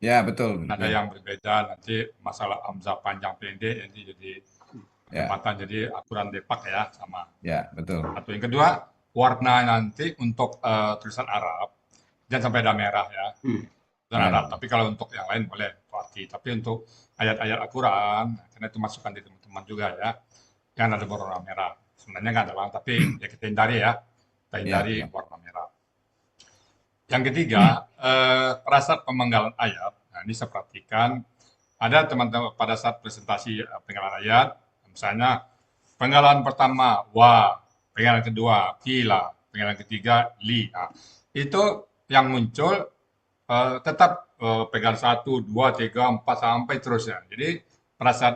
Ya, betul, Ada betul. yang berbeda nanti masalah hamzah panjang pendek nanti jadi Ya, perdebatan, jadi aturan Depak ya sama. ya, betul. Satu yang kedua, warna nanti untuk tulisan Arab jangan sampai ada merah ya, Hmm. tulisan Ya, Arab. Tapi kalau untuk yang lain boleh Farsi. Tapi untuk ayat-ayat Al-Quran, karena itu masukan di teman-teman juga ya, jangan ada berwarna merah. Sebenarnya nggak ada, tapi ya kita hindari ya, kita ya, hindari ya. warna merah. Yang ketiga, pada pemenggalan ayat. Nah, ini saya perhatikan ada teman-teman pada saat presentasi penggalan ayat, misalnya penggalan pertama wa, penggalan kedua kila, penggalan ketiga li. Nah, itu yang muncul tetap penggalan satu, dua, tiga, empat sampai terusnya. Jadi pada saat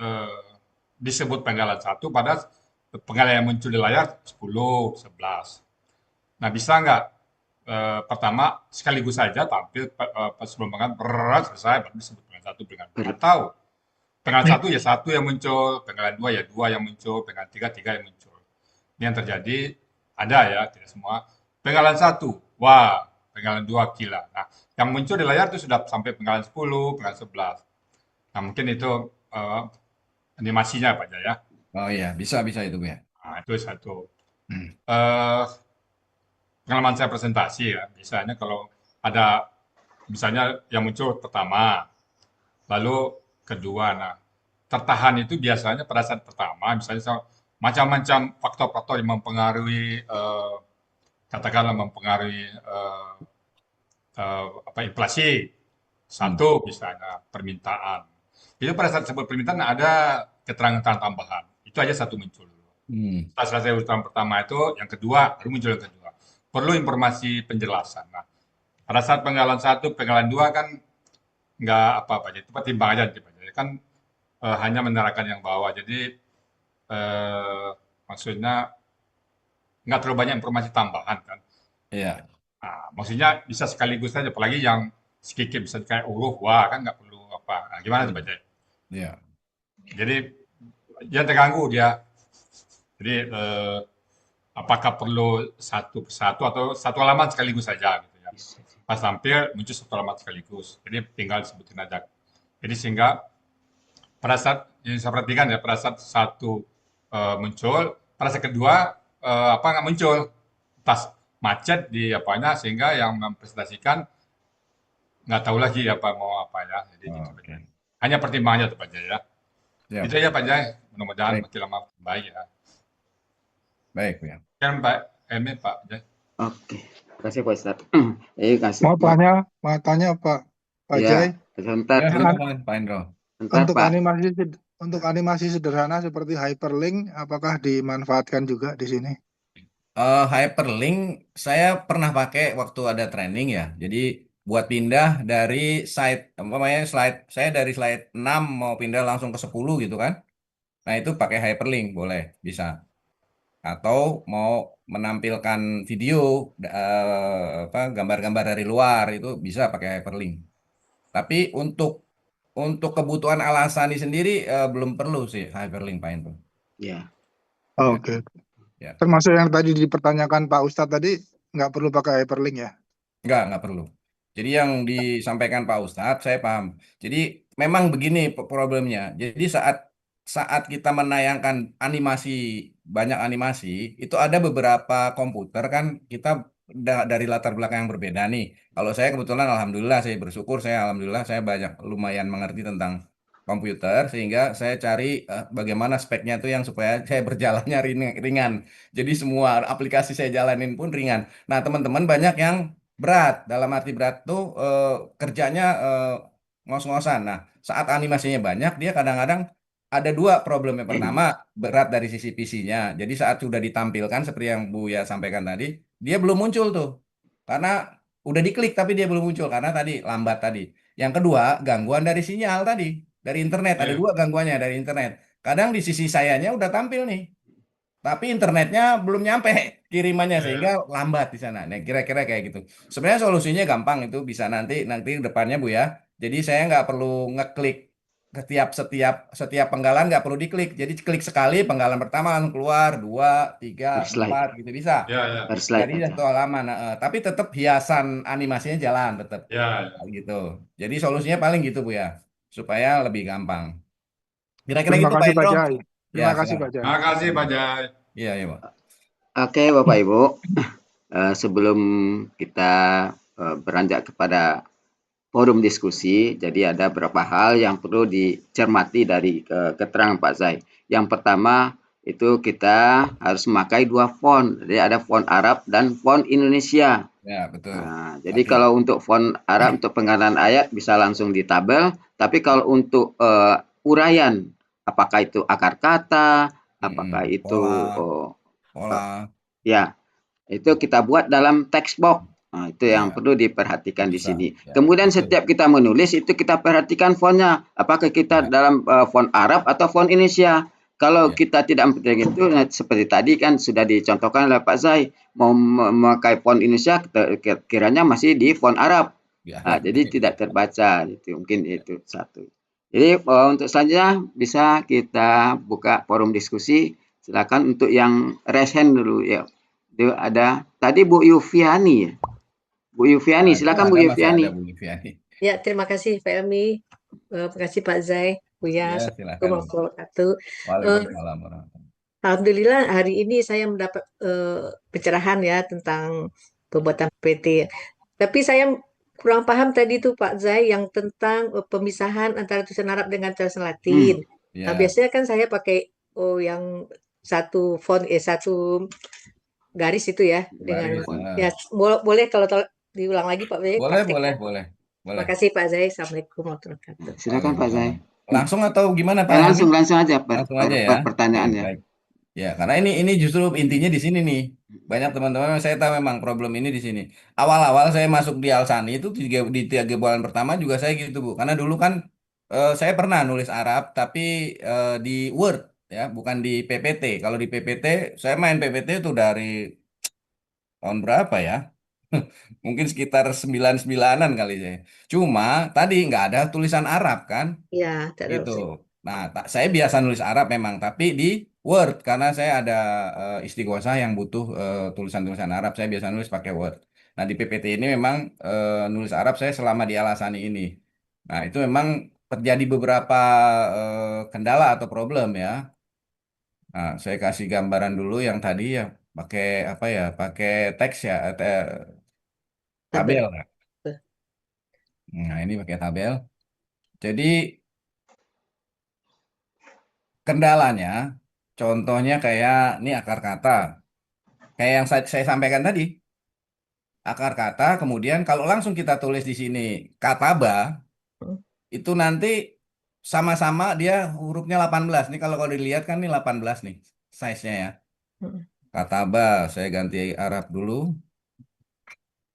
eh, disebut penggalan satu, pada penggalan yang muncul di layar 10, 11. Nah, bisa nggak pertama sekaligus saja tampil pas sebelum makan selesai baru disebut penggalan satu, penggalan dua. Ber- Atau penggalan satu ya satu yang muncul, penggalan dua ya dua yang muncul, penggalan tiga tiga yang muncul. Ini yang terjadi ada ya, tidak semua. Penggalan satu, wah, penggalan dua gila. Nah, yang muncul di layar itu sudah sampai penggalan 10, penggalan 11. Nah, mungkin itu eh, animasinya Pak Jaya. Oh iya, bisa, bisa itu ya. Nah, itu satu. Eh, Pengalaman saya presentasi ya, misalnya kalau ada misalnya yang muncul pertama, lalu kedua. Nah, tertahan itu biasanya pada saat pertama, misalnya macam-macam faktor-faktor yang mempengaruhi, katakanlah mempengaruhi apa inflasi. Hmm. Satu misalnya permintaan. Itu pada saat sebut permintaan ada keterangan tambahan. Itu aja satu muncul. Hmm. Setelah selesai urutan pertama itu, yang kedua, baru muncul yang kedua. Perlu informasi penjelasan. Nah, pada saat penggalan satu, penggalan dua kan nggak apa-apa, jadi timbang aja, timbang aja. Kan hanya menerangkan yang bawah. Jadi eh, maksudnya nggak terlalu banyak informasi tambahan kan. Iya. Nah, maksudnya bisa sekaligus saja, apalagi yang sedikit bisa kayak huruf, wah kan nggak perlu apa. Nah, gimana tuh baca? Iya. Jadi jangan terganggu dia. Jadi apakah perlu satu persatu atau satu halaman sekaligus saja gitu ya. Pas tampil muncul satu halaman sekaligus. Jadi tinggal disebutin aja. Jadi sehingga pada saat yang saya perhatikan ya pada saat satu muncul, pada saat kedua apa nggak muncul, tas macet di apanya sehingga yang mempresentasikan nggak tahu lagi apa mau apa ya. Jadi gitu Pak Jai. Oke. Hanya pertimbangannya tuh Pak Jai ya. Itu Siap. aja Pak Jai. Mudah-mudahan Baik, makin lama makin baik ya. baik ya. Kan Pak Emil Pak Jai. Oke, terima kasih Pak Ustadz. Kasih Mau tanya Pak ya, Jai, sebentar, Ya, An- silakan, Pak Hendro. sebentar untuk Pak. animasi sederhana seperti hyperlink, apakah dimanfaatkan juga di sini? Hyperlink saya pernah pakai waktu ada training ya. Jadi buat pindah dari umpamanya slide saya dari slide 6 mau pindah langsung ke 10 gitu kan. Nah, itu pakai hyperlink boleh, bisa. Atau mau menampilkan video apa gambar-gambar dari luar itu bisa pakai hyperlink. Tapi untuk kebutuhan Alasani sendiri belum perlu sih hyperlink Pak Hendro. Ya, Ya, Oke. ya. Termasuk yang tadi dipertanyakan Pak Ustadz tadi, nggak perlu pakai hyperlink ya? Nggak perlu. Jadi yang disampaikan Pak Ustadz, saya paham. Jadi memang begini problemnya. Jadi saat saat kita menayangkan animasi, banyak animasi, itu ada beberapa komputer kan kita dari latar belakang yang berbeda nih. Kalau saya kebetulan alhamdulillah saya bersyukur saya alhamdulillah saya banyak lumayan mengerti tentang komputer sehingga saya cari bagaimana speknya itu yang supaya saya berjalannya ringan. Jadi semua aplikasi saya jalanin pun ringan. Nah, teman-teman banyak yang berat, dalam arti berat tuh kerjanya ngos-ngosan. Nah, saat animasinya banyak, dia kadang-kadang ada dua problem. Yang pertama, berat dari sisi PC-nya. Jadi saat sudah ditampilkan, seperti yang Bu ya sampaikan tadi, dia belum muncul tuh. Karena udah diklik, tapi dia belum muncul. Karena tadi, lambat tadi. Yang kedua, gangguan dari sinyal tadi. Dari internet, ada Iya. dua gangguannya dari internet. Kadang di sisi sayanya udah tampil nih. Tapi internetnya belum nyampe kirimannya sehingga Iya. lambat di sana. Nah, kira-kira kayak gitu. Sebenarnya solusinya gampang itu bisa nanti nanti depannya Bu ya. Jadi saya nggak perlu ngeklik setiap setiap setiap penggalan nggak perlu diklik. Jadi klik sekali penggalan pertama langsung keluar, dua, tiga, Per slide, empat gitu bisa. Ya, ya, per slide Jadi aja. satu halaman, tapi tetap hiasan animasinya jalan tetap ya, ya. gitu. Jadi solusinya paling gitu Bu ya, supaya lebih gampang. Kira-kira Terima gitu Pak kasih Pak Endro? Jai. Ya Terima kasih Pak silakan. Jai. Terima kasih Pak Jai. Iya iya Pak. Oke, Bapak Ibu, sebelum kita beranjak kepada forum diskusi, jadi ada beberapa hal yang perlu dicermati dari keterangan Pak Zai. Yang pertama itu kita harus memakai dua font, jadi ada font Arab dan font Indonesia. Ya betul. Nah, jadi Ngerti. kalau untuk font Arab untuk penggalan ayat bisa langsung di tabel, tapi kalau untuk uraian, apakah itu akar kata, apakah itu Pola eh, pola ya itu kita buat dalam text box. Nah, itu yang ya perlu diperhatikan di bisa. sini. Ya Kemudian betul. setiap kita menulis itu kita perhatikan fontnya. Apakah kita Ya dalam font Arab atau font Indonesia? Kalau ya kita tidak memperhatikan itu, nah, seperti tadi kan sudah dicontohkan oleh Pak Zai, mau memakai font Indonesia, kiranya masih di font Arab. ya Nah, jadi tidak terbaca. Itu mungkin itu satu. Jadi untuk selanjutnya bisa kita buka forum diskusi. Silakan untuk yang raise hand dulu ya. Itu ada tadi Bu Yufiani ya. Bu Yufiani, Ada silakan Bu ada masih ada Yufiani. Bu Liviani. Ya, terima kasih Pak Elmi. Terima kasih Pak Zai, Ya Buya, silakan Assalamualaikum Bu. warahmatullahi wabarakatuh. Eh, Waalaikumsalam warahmatullahi. Alhamdulillah hari ini saya mendapat pencerahan ya tentang pembuatan PT. Tapi saya kurang paham tadi tuh Pak Zai yang tentang pemisahan antara tulisan Arab dengan tulisan Hmm, Latin. Nah, Ya biasanya kan saya pakai yang satu font satu garis itu ya dengan baris. font. ya boleh kalau diulang lagi Pak Zai Boleh boleh prakteknya. boleh Terima boleh. kasih Pak Zai. Assalamualaikum warahmatullahi Ya, wabarakatuh. silakan Pak Zai. Waalaikumsalam. Langsung atau gimana Ya Pak Helmi? langsung aja Langsung aja ya. Oke, pertanyaannya. baik. Ya, karena ini justru intinya di sini nih. Banyak teman-teman saya tahu memang problem ini di sini. Awal-awal saya masuk di Alsani itu di 3 bulan pertama juga saya gitu Bu. Karena dulu kan saya pernah nulis Arab tapi di Word ya, bukan di PPT. Kalau di PPT saya main PPT itu dari tahun berapa ya? Mungkin sekitar 99-an kali saya. Cuma tadi nggak ada tulisan Arab kan? Ya, tak tahu Gitu. saya. Nah, saya biasa nulis Arab memang, tapi di Word karena saya ada istighosah yang butuh tulisan-tulisan Arab, saya biasa nulis pakai Word. Nah, di PPT ini memang nulis Arab saya selama di Alasani ini. Nah, itu memang terjadi beberapa kendala atau problem ya. Nah, saya kasih gambaran dulu yang tadi ya, pakai apa ya, pakai teks ya, Tabel. tabel. Ya. Nah, ini pakai tabel. Jadi kendalanya, contohnya kayak ini akar kata. Kayak yang saya sampaikan tadi, akar kata, kemudian kalau langsung kita tulis di sini kata ba, Hmm, itu nanti sama-sama dia hurufnya 18. Nih kalau dilihat kan ini 18 nih size-nya ya. hmm, Kata ba, saya ganti Arab dulu.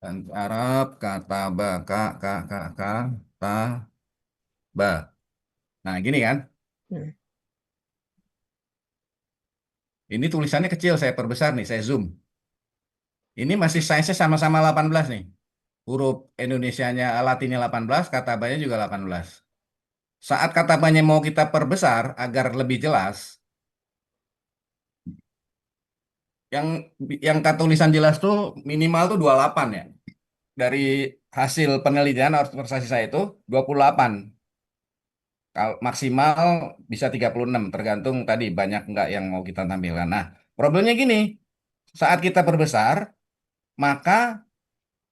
Ganti Arab, kata ba, ta, ba. Nah, gini kan. hmm. Ini tulisannya kecil, saya perbesar nih, saya zoom. Ini masih size-nya sama-sama 18 nih. Huruf Indonesianya Latinnya 18, kata ba-nya juga 18. Saat kata banyak mau kita perbesar agar lebih jelas, yang kata tulisan jelas tuh minimal tuh 28 ya. Dari hasil penelitian organisasi saya itu 28. Kalau maksimal bisa 36 tergantung tadi banyak nggak yang mau kita tampilkan. Nah, problemnya gini, saat kita perbesar, maka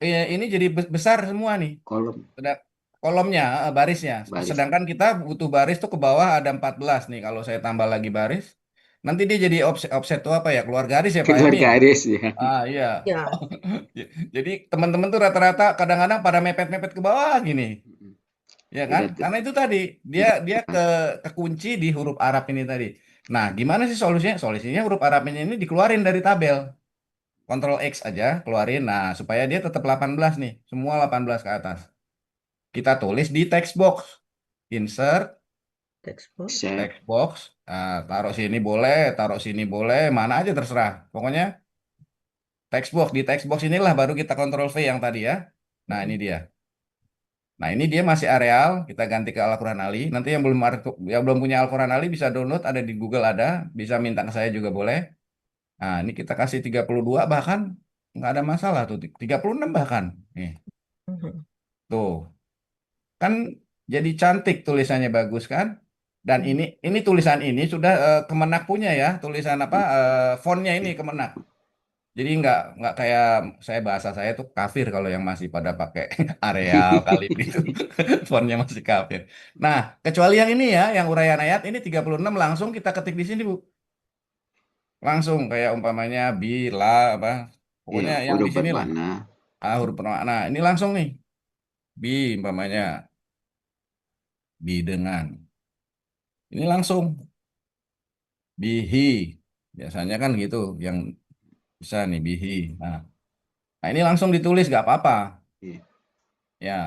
ini jadi besar semua nih. Kolom Sedang- Kolomnya, barisnya. baris. Sedangkan kita butuh baris tuh ke bawah ada 14 nih. Kalau saya tambah lagi baris, nanti dia jadi offset, offset tuh apa ya? Keluar garis ya Pak Keluar Helmi ya? garis ya. Ah iya. Ya, Jadi teman-teman tuh rata-rata kadang-kadang pada mepet-mepet ke bawah gini. Ya kan? Tidak Karena itu tadi dia tidak dia terbaca. kekunci di huruf Arab ini tadi. Nah, gimana sih solusinya? Solusinya huruf Arab ini dikeluarin dari tabel. Ctrl X aja, keluarin. Nah, supaya dia tetap 18 nih. Semua 18 ke atas. Kita tulis di text box. Insert text box. Share. text box. Nah, taruh sini boleh, mana aja terserah. Pokoknya text box di text box inilah baru kita Ctrl V yang tadi ya. Nah, ini Hmm, dia. Nah, ini dia masih areal, kita ganti ke Al-Quran Ali. Nanti yang belum punya Al-Quran Ali bisa download, ada di Google ada, bisa minta ke saya juga boleh. Nah, ini kita kasih 32 bahkan nggak ada masalah tuh, 36 bahkan. Nih, Mhm. tuh. Kan jadi cantik tulisannya bagus kan? Dan Hmm. ini tulisan ini sudah Kemenak punya ya, tulisan apa fontnya ini Kemenak. Jadi nggak kayak bahasa saya tuh kafir kalau yang masih pada pakai areal kalit itu. Fontnya masih kafir. Nah, kecuali yang ini ya, yang uraian ayat ini 36 langsung kita ketik di sini, Bu. Langsung kayak umpamanya bila apa. Iya, Pokoknya yang di huruf sinilah. bermakna. Huruf bermakna. Ini langsung nih. Bi umpamanya bi dengan. Ini langsung bihi. Biasanya kan gitu yang bisa nih bihi. Nah, ini langsung ditulis gak apa-apa. Iya. Ya.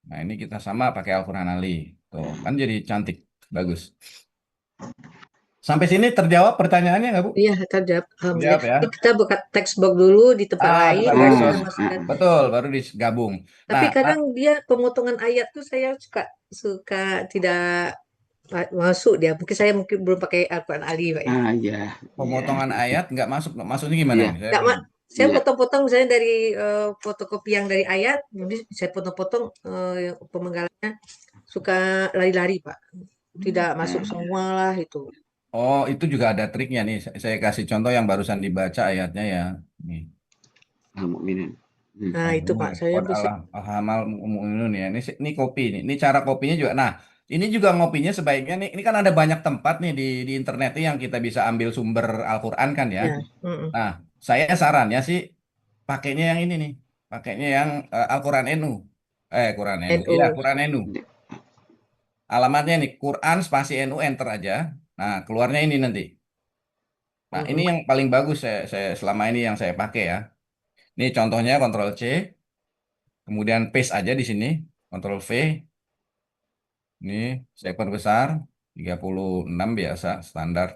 Nah, ini kita sama pakai Al-Quran Ali. Tuh, kan jadi cantik. Bagus. Sampai sini terjawab pertanyaannya nggak, Bu? Iya, terjawab. Alhamdulillah. Terjawab ya. Jadi kita buka text box dulu di tempat lain, Buka baru Textbox. kita masukkan. Betul, baru digabung. Tapi Nah, kadang dia pemotongan ayat tuh saya suka suka tidak masuk dia. Mungkin belum pakai Al-Quran Ali, Pak ya. Iya, iya, pemotongan ayat nggak masuk. Maksudnya gimana iya, ini? Saya Nggak, belum. saya iya. potong-potong misalnya dari fotokopi yang dari ayat, jadi saya potong-potong yang pemenggalannya suka lari-lari, Pak. Tidak masuk Nah, semua lah itu. Oh, itu juga ada triknya nih. Saya kasih contoh yang barusan dibaca ayatnya ya. Nih. al-mukminin. Hmm. Nah, Oh, itu Pak, benar. saya Kod bisa. Allah Alhamal Mu'minun ya. Ini kopi nih. Ini cara kopinya juga. Nah, ini juga ngopinya sebaiknya nih. Ini kan ada banyak tempat nih di internet nih yang kita bisa ambil sumber Al-Qur'an kan ya. Ya, mm-mm. Nah, saya sarannya sih pakainya yang ini nih. Pakainya yang Al-Qur'an NU. Quran NU. Iya, NU. Quran NU. Alamatnya nih Quran spasi NU enter aja. Nah, keluarnya ini nanti. Nah, ini Mm-mm. yang paling bagus saya selama ini yang saya pakai ya. Ini contohnya Ctrl C, kemudian paste aja di sini, Ctrl V. Ini saya perbesar 36 biasa standar.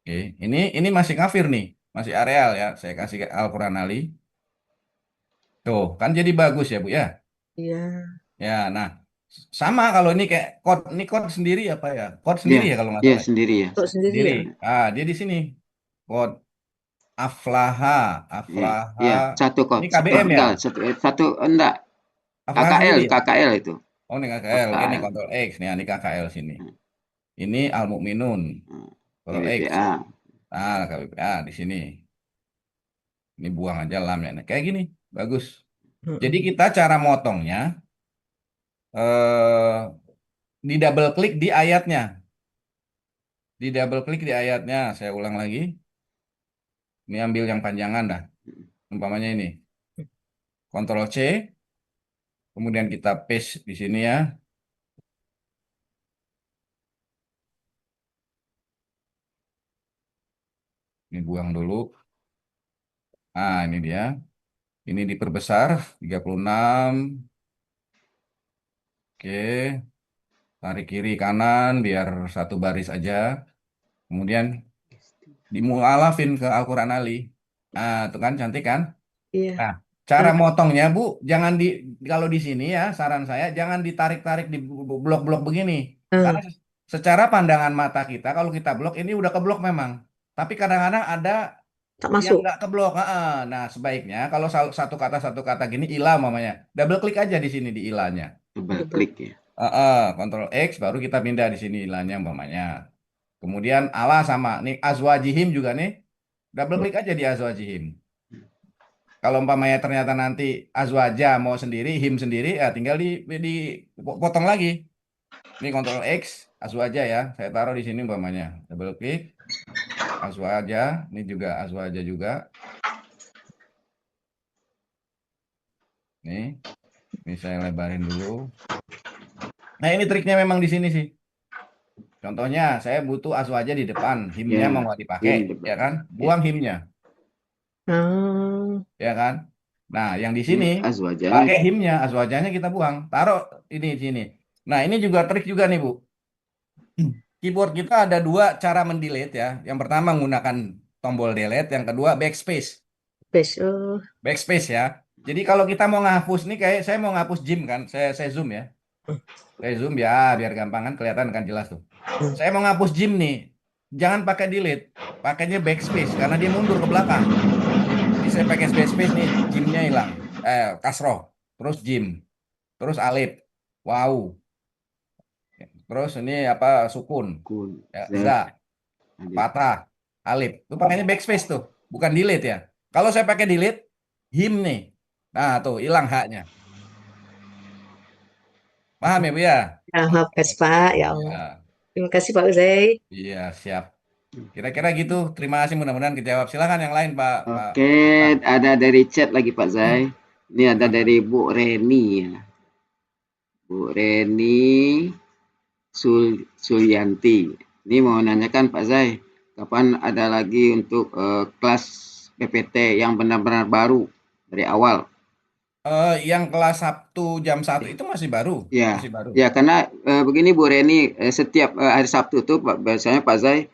Oke, ini masih kafir nih, masih areal ya. Saya kasih ke Al-Quran Ali. Tuh, kan jadi bagus ya, Bu ya. Iya, Ya, nah sama kalau ini kayak ini code sendiri apa ya? Code Iya, sendiri ya kalau nggak iya salah. sendiri ya. kok sendiri Sendiri. ya. Dia di sini. Code Aflaha, Iya, Aflaha. iya. Satu kok, Ini KBM ya? enggak, satu enggak. Aflaha KKL, sendiri ya? KKL itu. Oh, ini KKL. Oke, ini KKL. Ctrl X nih, ini KKL sini. Ini Al-Mukminun. Hmm. Ctrl X. KBPA. Nah, KBPA di sini. Ini buang aja lamnya. Nah, kayak gini. Bagus. Jadi Mm-mm. kita cara motongnya eh di double klik di ayatnya. Di double klik di ayatnya. Saya ulang lagi. Ini ambil yang panjangan dah. Umpamanya ini. Ctrl C. Kemudian kita paste di sini ya. Ini buang dulu. Nah, ini dia. Ini diperbesar 36. Oke. Tarik kiri kanan biar satu baris aja. Kemudian dimualafin ke Al-Quran Ali. Nah, itu kan cantik kan? Iya. Nah, cara Nah, motongnya Bu, jangan kalau di sini ya, saran saya jangan ditarik-tarik di blok-blok begini. Karena secara pandangan mata kita, kalau kita blok ini udah keblok memang. Tapi kadang-kadang ada tak yang masuk. nggak keblok. Nah, sebaiknya kalau satu kata gini ilah mamanya, double klik aja di sini di ilahnya. Double Double. klik ya. Ctrl X baru kita pindah di sini ilahnya mamanya. Kemudian Allah sama nih azwajihim juga nih. Double klik aja di azwajihim. Kalau umpamanya ternyata nanti azwaja mau sendiri, him sendiri, ya tinggal di potong lagi. Ini Ctrl X, azwaja ya. Saya taruh di sini umpamanya. Double klik, azwaja. Ini juga azwaja juga. Ini saya lebarin dulu. Nah ini triknya memang di sini sih. Contohnya saya butuh azwaja di depan, himnya mau Ya, nggak dipakai, him ya kan? ya. Buang himnya, Ah, ya kan? Nah yang di Ini sini azwajanya. pakai himnya, azwajanya kita buang, taruh ini di sini. Nah ini juga trik juga nih Bu. Keyboard kita ada dua cara mendelete ya. Yang pertama menggunakan tombol delete, yang kedua backspace. besok. Backspace ya. Jadi kalau kita mau ngapus nih, kayak saya mau ngapus gym kan, saya zoom ya. Saya zoom ya, biar gampang kan kelihatan kan jelas tuh. Saya mau ngapus gym nih, jangan pakai delete, pakainya backspace karena dia mundur ke belakang. Jadi saya pakai backspace nih, gymnya hilang, kasroh, terus gym, terus alif, wow, terus ini apa sukun, Kun, ya, Z, za, alif. patah, alif. Itu pakainya backspace tuh, bukan delete ya. Kalau saya pakai delete, him nih, nah tuh hilang haknya. Paham ya Bu ya? Ya, maaf kasih Pak, ya Allah. Ya, Terima kasih Pak Zai. iya siap. Kira-kira gitu. Terima kasih mudah-mudahan kejawab. Silakan yang lain Pak Oke, Putra. ada dari chat lagi Pak Zai. Ini ada Silakan. dari Bu Reni ya. Bu Reni Sulianti. Ini mau nanyakan Pak Zai, kapan ada lagi untuk kelas PPT yang benar-benar baru dari awal? Yang kelas Sabtu jam 1 itu masih baru, Ya, masih baru. ya karena begini Bu Reni, setiap hari Sabtu tuh biasanya Pak Zai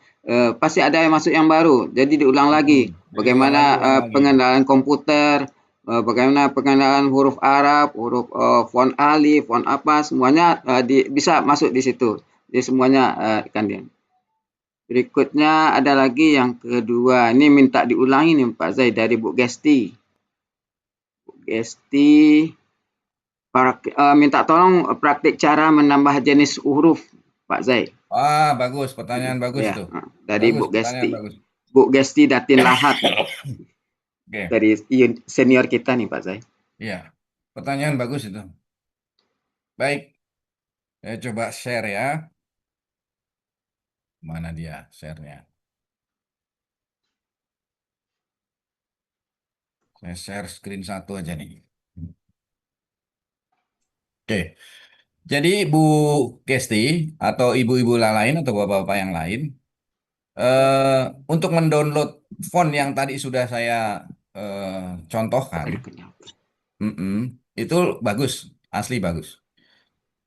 pasti ada yang masuk yang baru, jadi diulang lagi. Jadi Bagaimana ulang lagi. pengenalan komputer, bagaimana pengenalan huruf Arab, huruf font alif, font apa, semuanya bisa masuk di situ. Jadi semuanya kan dia. Berikutnya ada lagi yang kedua, ini minta diulangi nih Pak Zai dari Bu Gesti. Bu Gesti minta tolong praktik cara menambah jenis huruf Pak Zai. Wah, bagus. Pertanyaan bagus Ya, itu. dari Bagus, Bu pertanyaan Gesti. bagus. Bu Gesti Datin Lahat Oke, dari senior kita nih Pak Zai. iya. Pertanyaan bagus itu. Baik, saya coba share ya. Mana dia share-nya? Saya share screen satu aja nih. Oke. Jadi Bu Kesti atau ibu-ibu lain atau bapak-bapak yang lain, eh, untuk mendownload font yang tadi sudah saya contohkan, Berikutnya. itu bagus, asli bagus.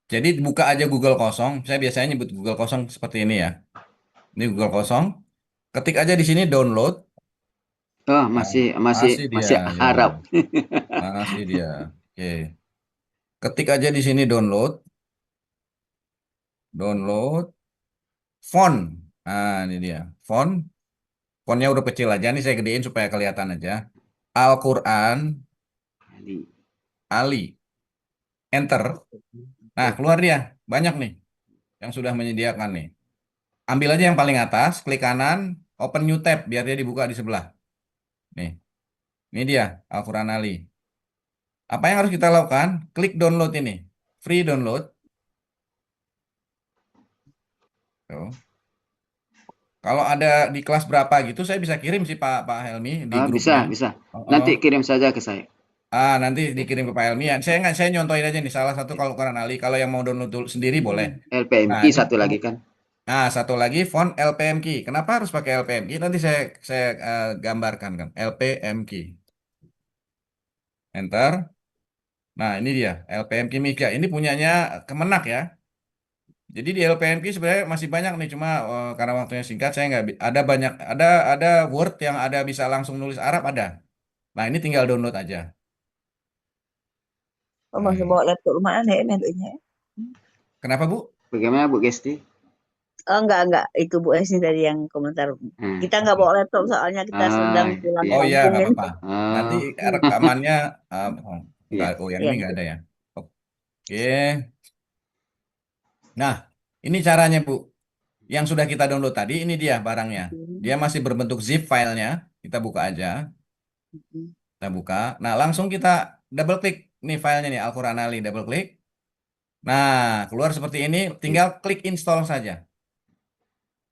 Jadi buka aja Google kosong. Saya biasanya nyebut Google kosong seperti ini ya. Ini Google kosong. Ketik aja di sini download. Oh, Nah, masih dia, masih ya, Arab. masih dia. Oke. Ketik aja di sini download, download font. Nah, ini dia font. Fontnya udah kecil aja nih saya gedein supaya kelihatan aja. Al-Quran Ali. Enter. Nah, keluar dia. Banyak nih yang sudah menyediakan nih. Ambil aja yang paling atas, klik kanan, open new tab biar dia dibuka di sebelah. Nih, ini dia Al-Quran Ali. Apa yang harus kita lakukan? Klik download ini. Free download. Tuh. Kalau ada di kelas berapa gitu, saya bisa kirim sih Pak Helmi di grupnya. Bisa. Oh, oh. Nanti kirim saja ke saya. Nanti dikirim ke Pak Helmi. Saya nyontohin aja nih salah satu kalau Quran Ali. Kalau yang mau download sendiri boleh. Nah, LPMQ ini satu lagi kan. Nah, satu lagi font LPM key. Kenapa harus pakai LPM key? Nanti saya gambarkan kan. LPM key. Enter. Nah, ini dia LPM key Miga. Ini punyanya Kemenak ya. Jadi di LPM key sebenarnya masih banyak nih, cuma karena waktunya singkat saya nggak ada banyak ada Word yang ada bisa langsung nulis Arab ada. Nah, ini tinggal download aja. Oh, Nah, masih bawa laptop rumah aneh nantinya. kenapa Bu? Bagaimana Bu Gesti? Oh, enggak. Itu Bu Esi tadi yang komentar. Hmm. Kita nggak bawa laptop soalnya kita sedang pulang Iya. Oh iya, kampung nggak ini. apa-apa. Nanti Oh, rekamannya iya. yang Iya. ini nggak ada ya. Oke. Nah, ini caranya Bu. Yang sudah kita download tadi, ini dia barangnya. Dia masih berbentuk zip filenya. Kita buka aja. Kita buka. Nah, langsung kita double klik nih filenya nih, Al-Quran Ali. Double klik. Nah, keluar seperti ini. Tinggal klik install saja.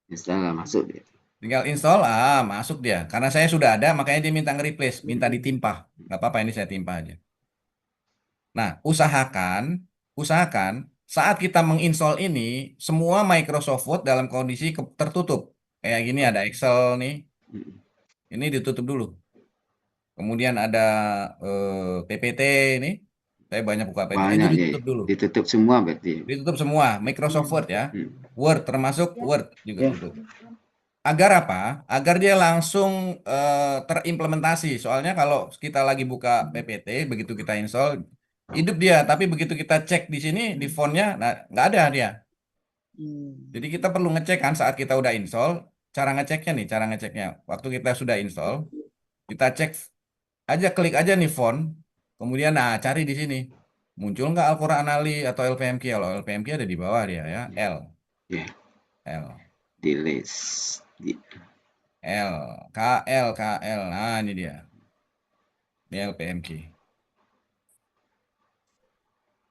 Misalnya masuk dia. Tinggal install, masuk dia. Karena saya sudah ada, makanya dia minta nge-replace. Minta ditimpah. Nggak apa-apa, ini saya timpah aja. Nah, usahakan saat kita menginstall ini, semua Microsoft Word dalam kondisi tertutup. Kayak gini ada Excel nih. Ini ditutup dulu. Kemudian ada PPT ini. Saya banyak buka PPT. Itu Banyak ya. ditutup dulu. Ditutup semua berarti. Ditutup semua. Microsoft Word ya. Word termasuk Word juga tutup. Agar apa? Agar dia langsung terimplementasi. Soalnya kalau kita lagi buka PPT, begitu kita install, hidup dia. Tapi begitu kita cek di sini, di fontnya, nah, nggak ada dia. Jadi kita perlu ngecek kan saat kita udah install, cara ngeceknya nih, cara ngeceknya. Waktu kita sudah install, kita cek aja, klik aja nih font, kemudian nah cari di sini. Muncul nggak Al-Quran Ali atau LPMQ? Kalau LPMQ ada di bawah dia ya, L, Ya, L. di list. L, KL, KL. Nah, ini dia. Ini LPMQ.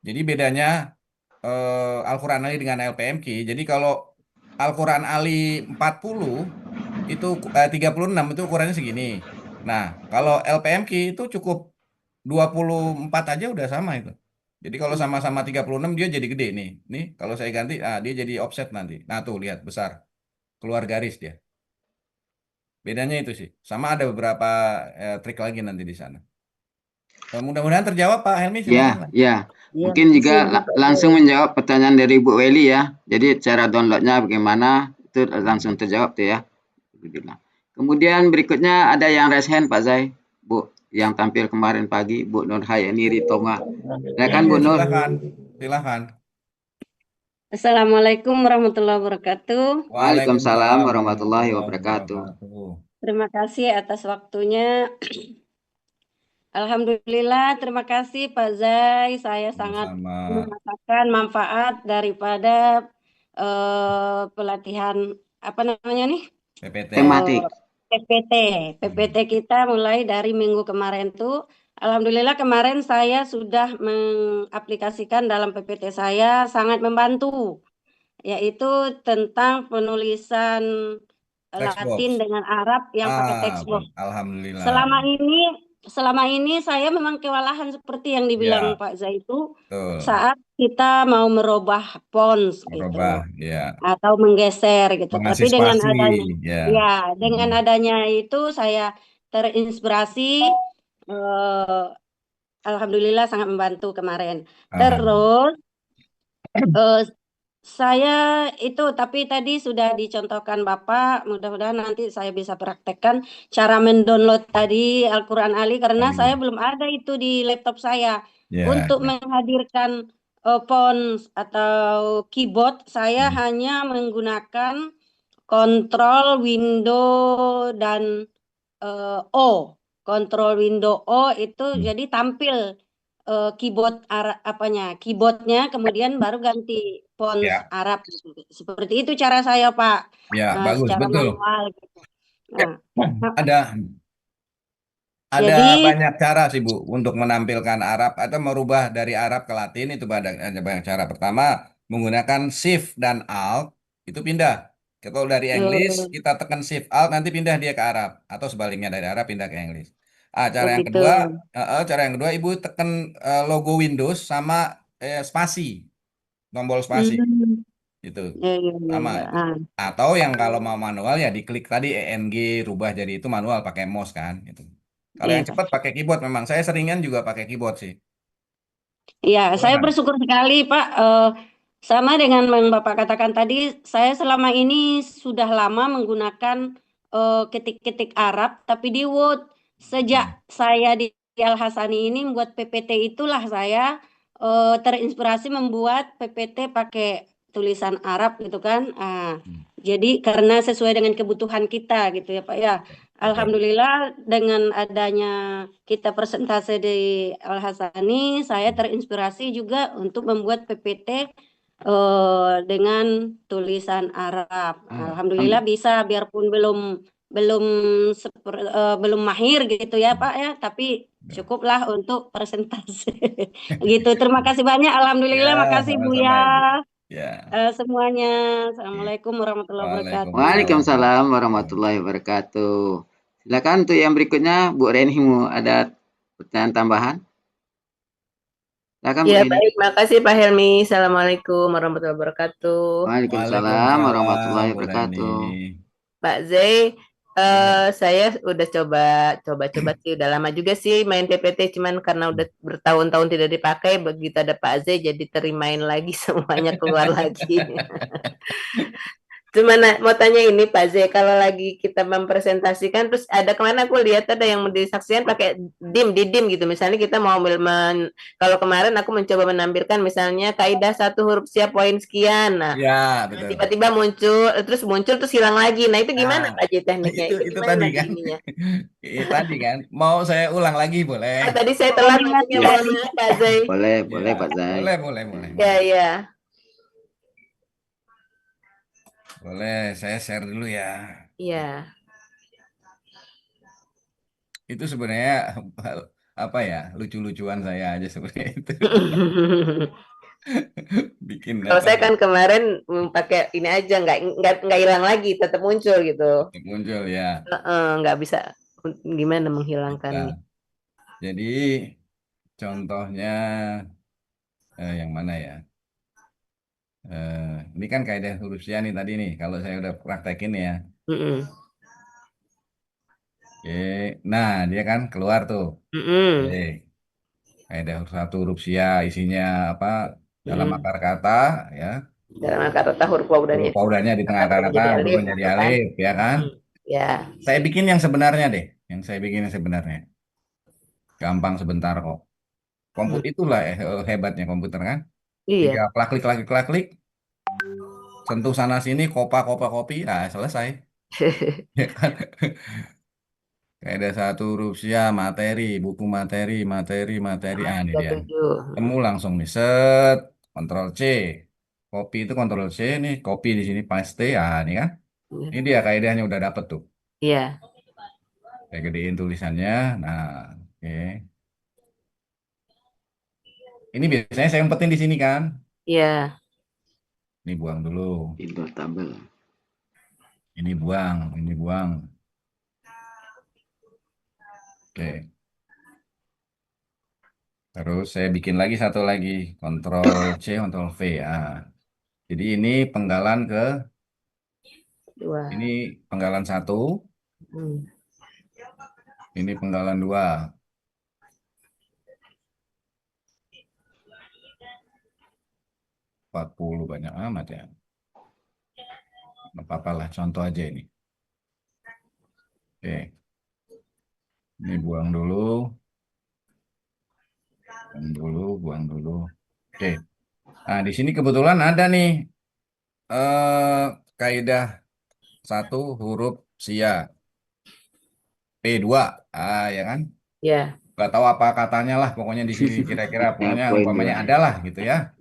Jadi bedanya Al-Quran Ali dengan LPMQ. Jadi kalau Al-Quran Ali 40 itu 36 itu ukurannya segini. Nah, kalau LPMQ itu cukup 24 aja udah sama itu. Jadi kalau sama-sama 36 dia jadi gede nih. Nih, kalau saya ganti, dia jadi offset nanti. Nah, tuh lihat besar. Keluar garis dia. Bedanya itu sih. Sama ada beberapa trik lagi nanti di sana. Mudah-mudahan terjawab Pak Helmi, silakan Ya, Pak. ya. Iya, Mungkin juga makasih Pak langsung Zai. menjawab pertanyaan dari Bu Weli ya. Jadi cara downloadnya bagaimana itu langsung terjawab tuh ya. Kemudian berikutnya ada yang raise hand Pak Zai, Bu, yang tampil kemarin pagi, Bu Nur Hayani Ritonga. Ya, Silakan ya, Bu Nur. silakan. Silakan. Assalamualaikum warahmatullahi wabarakatuh. Waalaikumsalam Waalaikumsalam warahmatullahi warahmatullahi wabarakatuh. wabarakatuh. Terima kasih atas waktunya. Alhamdulillah, terima kasih Pak Zai. Saya sangat Sama merasakan manfaat daripada pelatihan apa namanya nih? PPT. Tematik. PPT. PPT kita mulai dari minggu kemarin tuh. Alhamdulillah kemarin saya sudah mengaplikasikan dalam PPT saya sangat membantu, yaitu tentang penulisan Text box. Latin dengan Arab yang pakai text box. Alhamdulillah. Selama ini saya memang kewalahan seperti yang dibilang Ya, Pak Zaitu betul. saat kita mau merubah fonts Merubah, gitu ya. atau menggeser gitu. Tapi dengan Mengantisipasi, adanya ya. dengan adanya itu saya terinspirasi, eh, alhamdulillah sangat membantu kemarin. Terus eh, saya itu, tapi tadi sudah dicontohkan Bapak, mudah-mudahan nanti saya bisa praktekkan cara mendownload tadi Al-Quran Ali, karena saya belum ada itu di laptop saya. Ya, Untuk ya. menghadirkan font atau keyboard, saya hanya menggunakan Control Window dan O. Control Window O itu jadi tampil keyboardnya, kemudian baru ganti font Ya, Arab. Seperti itu cara saya Pak, ya, bagus, secara betul. manual gitu. Nah, Ada jadi banyak cara sih Bu untuk menampilkan Arab atau merubah dari Arab ke Latin itu ada banyak cara. Pertama menggunakan Shift dan Alt itu pindah. Kalau dari English kita tekan Shift Alt nanti pindah dia ke Arab atau sebaliknya dari Arab pindah ke English. Cara yang begitu. kedua, Ibu tekan logo Windows sama spasi, tombol spasi itu sama Ya. itu. Atau yang kalau mau manual ya diklik tadi ENG rubah jadi itu manual pakai mouse kan gitu. Kalau yang Iya. cepat pakai keyboard memang. Saya seringan juga pakai keyboard sih. Ya, saya Silakan. bersyukur sekali, Pak. Sama dengan yang Bapak katakan tadi, saya selama ini sudah lama menggunakan ketik-ketik Arab, tapi di Word. Sejak saya di Al-Hasani ini membuat PPT, itulah saya terinspirasi membuat PPT pakai tulisan Arab gitu kan. Jadi karena sesuai dengan kebutuhan kita gitu ya, Pak ya. Alhamdulillah dengan adanya kita presentasi di Al-Hasani, saya terinspirasi juga untuk membuat PPT dengan tulisan Arab. Alhamdulillah bisa, biarpun belum mahir gitu ya Pak ya, tapi cukuplah untuk presentasi. Gitu. Terima kasih banyak. Alhamdulillah, Ya, makasih Bu sama-sama ya. Ibu. Ya. Semuanya. Assalamualaikum warahmatullahi wabarakatuh. Waalaikumsalam warahmatullahi wabarakatuh. Silakan untuk yang berikutnya Bu Renimu ada pertanyaan tambahan? Silakan Bu Ya Reni. baik, makasih Pak Helmi. Assalamualaikum warahmatullahi wabarakatuh. Waalaikumsalam warahmatullahi Bu Reni. wabarakatuh. Pak Zai, saya udah coba sih, udah lama juga sih main PPT, cuman karena udah bertahun-tahun tidak dipakai, begitu ada Pak Zai jadi terimain lagi semuanya keluar lagi. mau tanya ini Pak Z, kalau lagi kita mempresentasikan terus ada kemana aku lihat ada yang disaksikan pakai di dim gitu. Misalnya kita mau kalau kemarin aku mencoba menampilkan misalnya kaidah satu huruf siap poin sekian. Nah, Ya, betul. tiba-tiba muncul terus hilang lagi. Nah, itu gimana Nah, Pak Z tekniknya? Itu itu gimana tadi nanti kan. ininya? Tadi kan. Mau saya ulang lagi boleh? Tadi saya telat maksudnya Ya, mohon maaf Pak Z. boleh Ya, Pak Zai. boleh. Ya. Boleh, saya share dulu ya. Iya. Itu sebenarnya apa ya, lucu-lucuan saya aja sebenarnya itu. Bikin Kalau apa saya ya, kan kemarin pakai ini aja nggak hilang lagi, tetap muncul gitu. muncul ya. Nggak bisa gimana menghilangkannya. Nah, jadi contohnya yang mana ya? Ini kan kaidah huruf sia nih tadi nih. Kalau saya udah praktekin ya. Mm-mm. Oke, nah dia kan keluar tuh. Mm-mm. Oke, kaidah satu huruf sia isinya apa? Dalam Mm-mm. akar kata ya. Dalam kata huruf paudannya Huruf paudanya di tengah akar kata menjadi berubah alif menjadi gitu kan. alif ya kan? Ya. Saya bikin yang sebenarnya deh. Yang saya bikin yang sebenarnya. Gampang sebentar kok. Komputer itulah hebatnya komputer kan. Iya. Tinggal klik klik, sentuh sana sini, kopi, nah selesai. Ya kan? Kayak ada satu huruf sia, buku materi, ini dia. 37. Temu langsung nih, set, Ctrl C. Copy itu Ctrl C nih, copy di sini paste, ini kan. Ini dia kaidahnya udah dapet tuh. Iya. Saya gedein tulisannya, nah, oke. Ini biasanya saya umpetin di sini kan. Iya. Ini buang dulu. Indoor tabel. Ini buang. Oke. Terus saya bikin lagi satu lagi, Ctrl C, Ctrl V. Jadi ini penggalan Dua. ini penggalan 1, Hmm. ini penggalan 2. 40 banyak amat ya. Nggak apa-apa lah, contoh aja ini. Oke. Ini buang dulu. Buang dulu. Oke. Nah, di sini kebetulan ada nih kaidah 1 huruf sia. P2. Ya kan? Ya. Nggak tahu apa katanya lah, pokoknya di sini kira-kira pokoknya Poin umpamanya 2. ada lah gitu ya.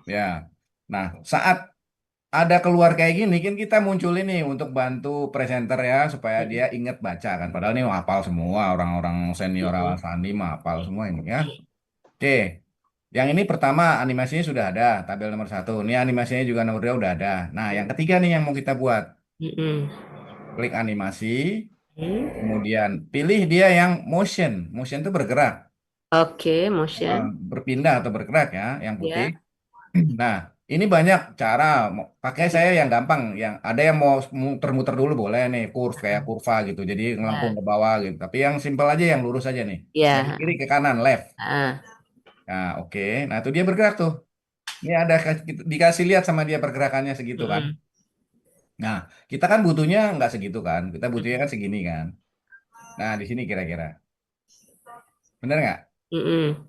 Ya. Nah, saat ada keluar kayak gini kan kita muncul ini untuk bantu presenter ya supaya dia ingat baca kan. Padahal ini hafal semua orang-orang senior Alasani mah hafal semua ini ya. Oke. Yang ini pertama animasinya sudah ada, tabel nomor 1. Ini animasinya juga nomor 2 udah ada. Nah, yang ketiga nih yang mau kita buat. Klik animasi, kemudian pilih dia yang motion. Motion itu bergerak. Oke, motion. Berpindah atau bergerak ya, yang putih. Ya. Nah, ini banyak cara. Pakai saya yang gampang, yang ada yang mau muter-muter dulu boleh nih, kayak kurva gitu. Jadi ngelengkung ke bawah gitu. Tapi yang simpel aja, yang lurus aja nih. Ya. Dari kiri ke kanan, left. Nah, oke. Nah, itu dia bergerak tuh. Ini ada dikasih lihat sama dia pergerakannya segitu kan. Nah, kita kan butuhnya nggak segitu kan. Kita butuhnya kan segini kan. Nah, di sini kira-kira. Bener nggak?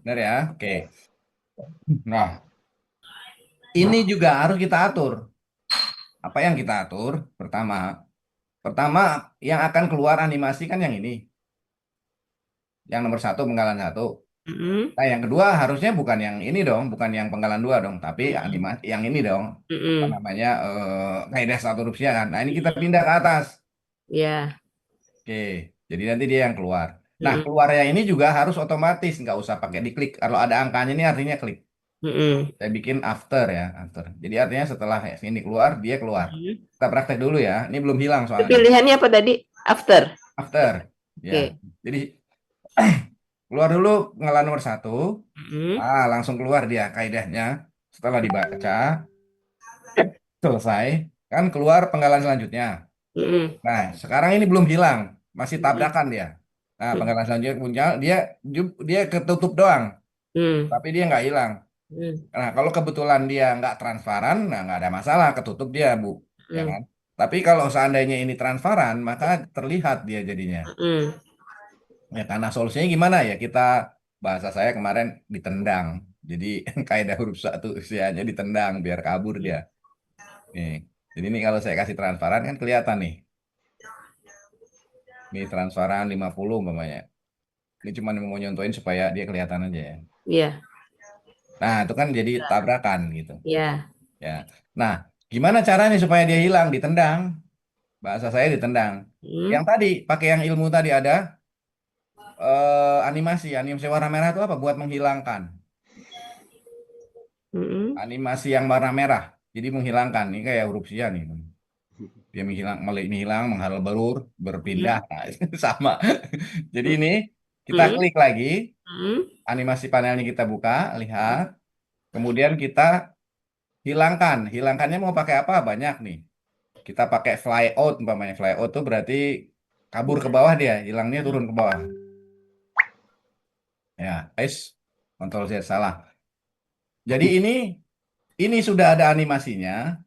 Bener ya? Oke. Nah, ini juga harus kita atur. Apa yang kita atur? Pertama yang akan keluar animasi kan yang ini. Yang nomor 1 penggalan 1. Nah, yang kedua harusnya bukan yang ini dong, bukan yang penggalan 2 dong, tapi animasi yang ini dong. Apa namanya? Kaidah satu huruf sia kan. Nah, ini kita pindah ke atas. Ya. Oke. Jadi nanti dia yang keluar. Nah, keluarnya ini juga harus otomatis, nggak usah pakai diklik. Kalau ada angkanya ini artinya klik. Saya bikin after ya, after. Jadi artinya setelah ini keluar, dia keluar. Kita praktek dulu ya. Ini belum hilang soalnya. Pilihannya apa tadi? After. After. Ya. Jadi keluar dulu penggalan nomor 1. Langsung keluar dia kaidahnya. Setelah dibaca, selesai. Kan keluar penggalan selanjutnya. Nah, sekarang ini belum hilang. Masih tabrakan dia. Nah, penggalan selanjutnya punya dia ketutup doang. Tapi dia nggak hilang. Nah, kalau kebetulan dia nggak transparan, nah nggak ada masalah, ketutup dia, Bu. ya Mm. kan? Tapi kalau seandainya ini transparan, maka terlihat dia jadinya. Mm. Ya, karena solusinya gimana ya? Kita bahasa saya kemarin ditendang. Jadi kaidah huruf satu usianya ditendang biar kabur dia. Nih. Jadi ini kalau saya kasih transparan kan kelihatan nih. Ini transparan 50 umpamanya. Ini cuma mau nyontoin supaya dia kelihatan aja ya. Iya, Nah, itu kan jadi tabrakan gitu. iya. Ya. Nah, gimana caranya supaya dia hilang? Ditendang. Bahasa saya ditendang. Mm. Yang tadi pakai yang ilmu tadi ada animasi warna merah itu apa? Buat menghilangkan. Mm-mm. Animasi yang warna merah. Jadi menghilangkan. Ini kayak huruf sia nih. Dia menghilang, menghalbur, berpindah. Nah, itu sama. Jadi ini kita Mm. klik lagi, Mm. animasi panelnya kita buka, lihat. Kemudian kita hilangkan. Hilangkannya mau pakai apa? Banyak nih. Kita pakai fly out umpamanya. Fly out tuh berarti kabur ke bawah dia, hilangnya turun ke bawah. Ya, Ctrl Z salah. Jadi ini sudah ada animasinya.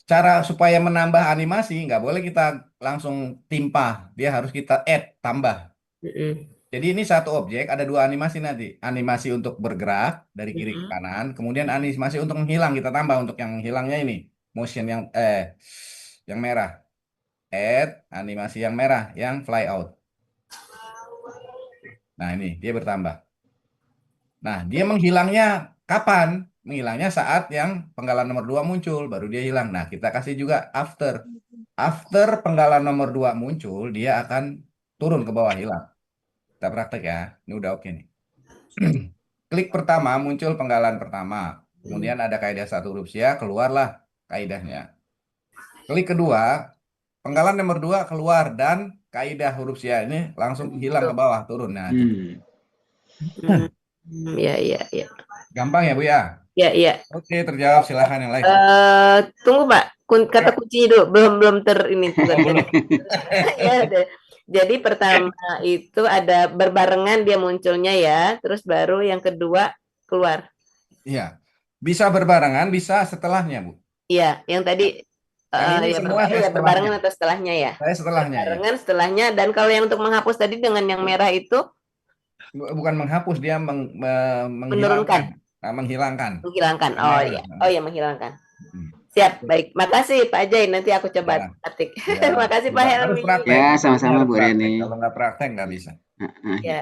Cara supaya menambah animasi nggak boleh kita langsung timpa, dia harus kita add tambah. Mm-mm. Jadi ini satu objek ada dua animasi nanti, animasi untuk bergerak dari kiri ke Mm-mm. kanan, kemudian animasi untuk menghilang kita tambah untuk yang hilangnya ini motion yang merah, add animasi yang merah yang fly out. Nah ini dia bertambah. Nah dia menghilangnya kapan? Menghilangnya saat yang penggalan nomor 2 muncul, baru dia hilang. Nah kita kasih juga after. After penggalan nomor 2 muncul, dia akan turun ke bawah hilang. Kita praktek ya. Ini udah oke nih. Klik pertama muncul penggalan pertama. Kemudian ada kaidah satu huruf sia, keluarlah kaidahnya. Klik kedua, penggalan nomor 2 keluar dan kaidah huruf sia ini langsung hilang ke bawah, turun. Nah, itu Hmm. Iya, iya, iya. gampang ya, Bu ya? Iya, iya. Oke, terjawab, silahkan yang lain. Tunggu, Pak. Kata kuncinya dulu, belum ini. Oh, belum. Ya, udah. Jadi pertama itu ada berbarengan dia munculnya ya, terus baru yang kedua keluar. Iya. Bisa berbarengan, bisa setelahnya, Bu. Iya, yang tadi Yang ini ya, semua saya setelahnya. berbarengan atau setelahnya ya? Saya setelahnya ya. Berbarengan setelahnya, dan kalau yang untuk menghapus tadi dengan yang merah itu Bukan menghapus, dia menghilangkan. menurunkan. Nah, menghilangkan. Menghilangkan. Yang Oh merah. iya. Oh iya, menghilangkan. Hmm. Siap, baik. Makasih Pak Ajay, nanti aku coba Ya. ketik. Ya, Terima kasih Pak harus Helmi. praktek. Ya, sama-sama Harus Bu praktek. Reni. Kalau nggak praktek nggak bisa. Ya.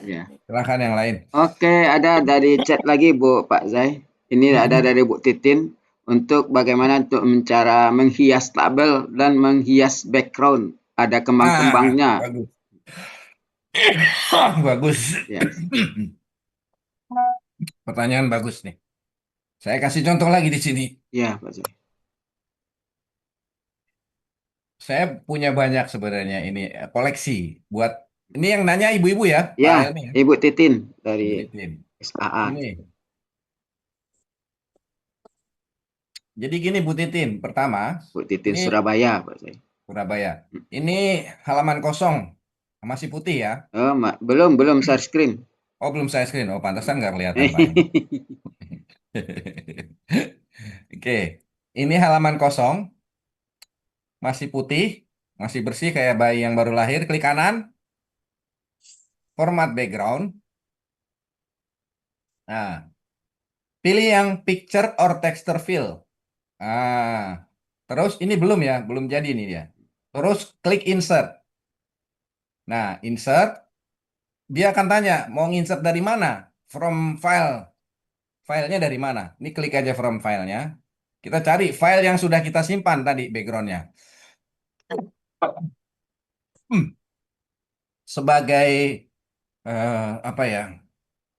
Ya. Silahkan yang lain. Oke, ada dari chat lagi Bu Pak Zai. Ini ada dari Bu Titin untuk bagaimana untuk cara menghias tabel dan menghias background. Ada kembang-kembangnya. Bagus. Bagus. Ya. Pertanyaan bagus nih. Saya kasih contoh lagi di sini. Ya, Pak Zai. Saya punya banyak sebenarnya ini koleksi buat ini yang nanya ibu-ibu ya, Pak Ya, Helmi ya. Ibu Titin dari Ibu Titin. SAA. Ini. Jadi gini Bu Titin, pertama Bu Titin ini Surabaya, Pak Zai. Surabaya. Ini halaman kosong, masih putih ya. Oh, belum share screen. Oh belum saya screen. Oh pantesan nggak kelihatan Pak. Oke, ini halaman kosong, masih putih, masih bersih kayak bayi yang baru lahir. Klik kanan, format background. Nah, pilih yang picture or texture fill. Nah, terus ini belum ya, belum jadi ini dia. Terus klik insert. Nah, insert, dia akan tanya mau insert dari mana? From file. Filenya dari mana? Ini klik aja from filenya. Kita cari file yang sudah kita simpan tadi backgroundnya. Sebagai apa ya?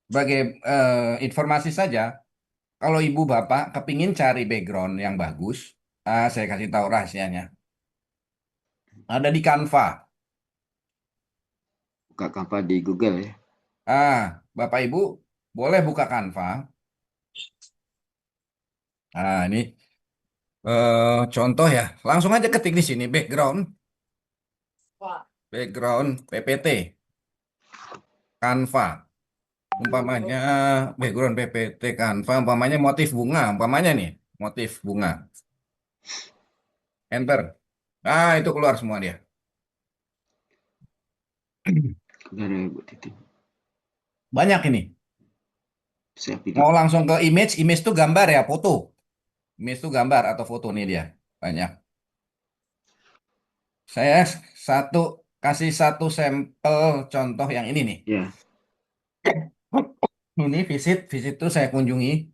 Sebagai informasi saja, kalau ibu bapak kepingin cari background yang bagus, saya kasih tahu rahasianya. Ada di Canva. Buka Canva di Google ya. Bapak ibu boleh buka Canva. Ini contoh ya. Langsung aja ketik di sini background PPT Canva. Umpamanya background PPT Canva, umpamanya motif bunga, umpamanya nih motif bunga. enter. Nah, itu keluar semua dia. Benar ya, Bu Titi. Banyak ini. Saya pilih. Mau langsung ke image, image itu gambar ya, foto. Image itu gambar atau foto nih dia. Banyak. Saya kasih satu sampel contoh yang ini nih. Ya, Ini visit itu saya kunjungi.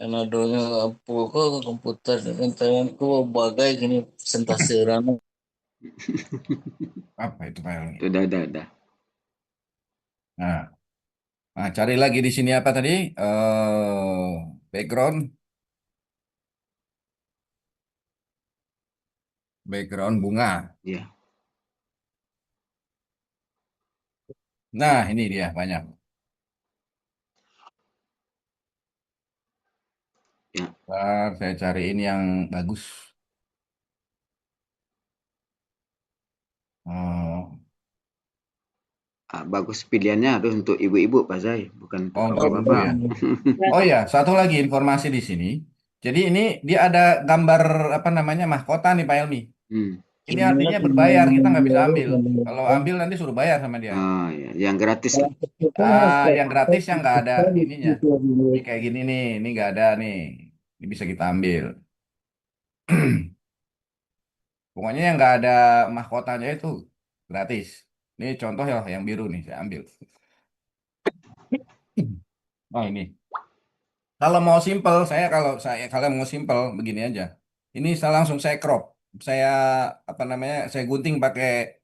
Adanya lampu ko komputer internetku bagai gini presentasi rame. Apa itu Pak Helmi? udah. Nah, cari lagi di sini apa tadi? Background. Background bunga. Ya, Nah, ini dia banyak. ya. Ntar saya cariin yang bagus. Bagus pilihannya harus untuk ibu-ibu Pak Zai, bukan untuk Oh, untuk ibu bapak-bapak. ya. Oh ya, satu lagi informasi di sini. Jadi ini dia ada gambar apa namanya mahkota nih Pak Helmi. Hmm. Ini artinya berbayar, kita nggak bisa ambil. Kalau ambil nanti suruh bayar sama dia. Oh ya, yang gratis lah. Yang gratis yang nggak ada ininya. Ini kayak gini nih, ini nggak ada nih. Ini bisa kita ambil. Pokoknya yang nggak ada mahkotanya itu gratis. Ini contoh ya yang biru nih, saya ambil. Oh ini. Kalau mau simple, kalau mau simple begini aja. Ini saya langsung saya crop. Saya apa namanya? Saya gunting pakai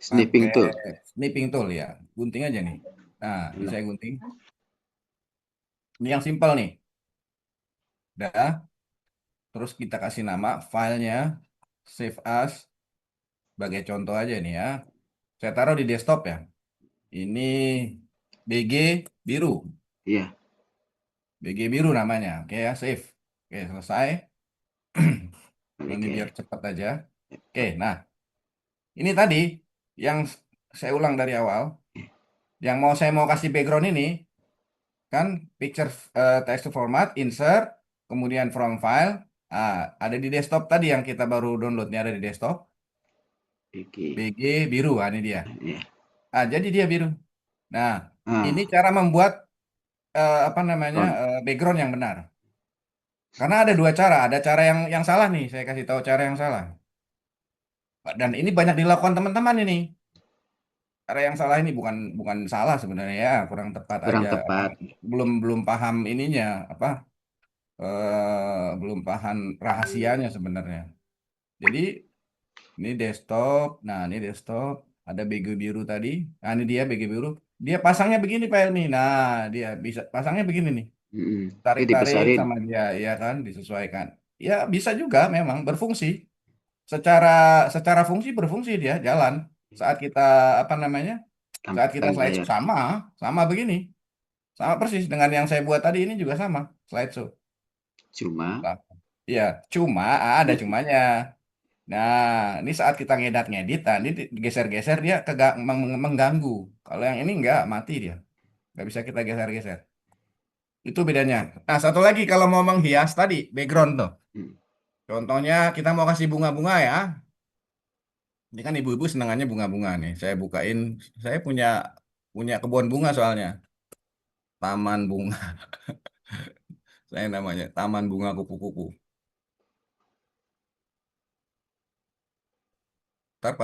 Snipping tool. snipping tool ya. Gunting aja nih. Nah, ini saya gunting. Ini yang simple nih. Udah. Terus kita kasih nama filenya save as sebagai contoh aja nih ya. Saya taruh di desktop ya. Ini BG biru. Iya. BG biru namanya. Oke ya, save. Oke, selesai. Ini Oke. biar cepat aja. Oke, nah. Ini tadi yang saya ulang dari awal. Yang saya mau kasih background ini kan picture text format, insert, kemudian from file. Ada di desktop tadi yang kita baru download nih ada di desktop. Oke. BG biru, ini dia. Ya. Jadi dia biru. Nah, ini cara membuat apa namanya background yang benar. Karena ada dua cara, ada cara yang salah nih. Saya kasih tahu cara yang salah. Dan ini banyak dilakukan teman-teman ini. Cara yang salah ini bukan salah sebenarnya ya, kurang tepat Kurang aja. tepat. Belum paham ininya apa? Belum paham rahasianya sebenarnya. Jadi ini desktop. Nah, ini desktop. Ada BG biru tadi. Nah, ini dia BG biru. Dia pasangnya begini Pak Elmi. Nah, dia bisa pasangnya begini nih. Itu Tarik-tarik dibesarin. sama dia, ya kan, disesuaikan. Ya, bisa juga memang berfungsi. Secara fungsi berfungsi dia jalan. Saat kita apa namanya? Saat kita Tampilkan slideshow layar. sama begini. Sama persis dengan yang saya buat tadi ini juga sama slideshow. Cuma Nah, iya, cuma ada cumanya. Nah, ini saat kita ngedit, ini geser-geser dia mengganggu. Kalau yang ini enggak, mati dia. Nggak bisa kita geser-geser. Itu bedanya. Nah, satu lagi kalau mau menghias tadi, background tuh. Contohnya kita mau kasih bunga-bunga ya. Ini kan ibu-ibu senangannya bunga-bunga nih. Saya bukain, saya punya kebun bunga soalnya. Taman bunga. Saya namanya Taman Bunga Kupu-Kupu. Ntar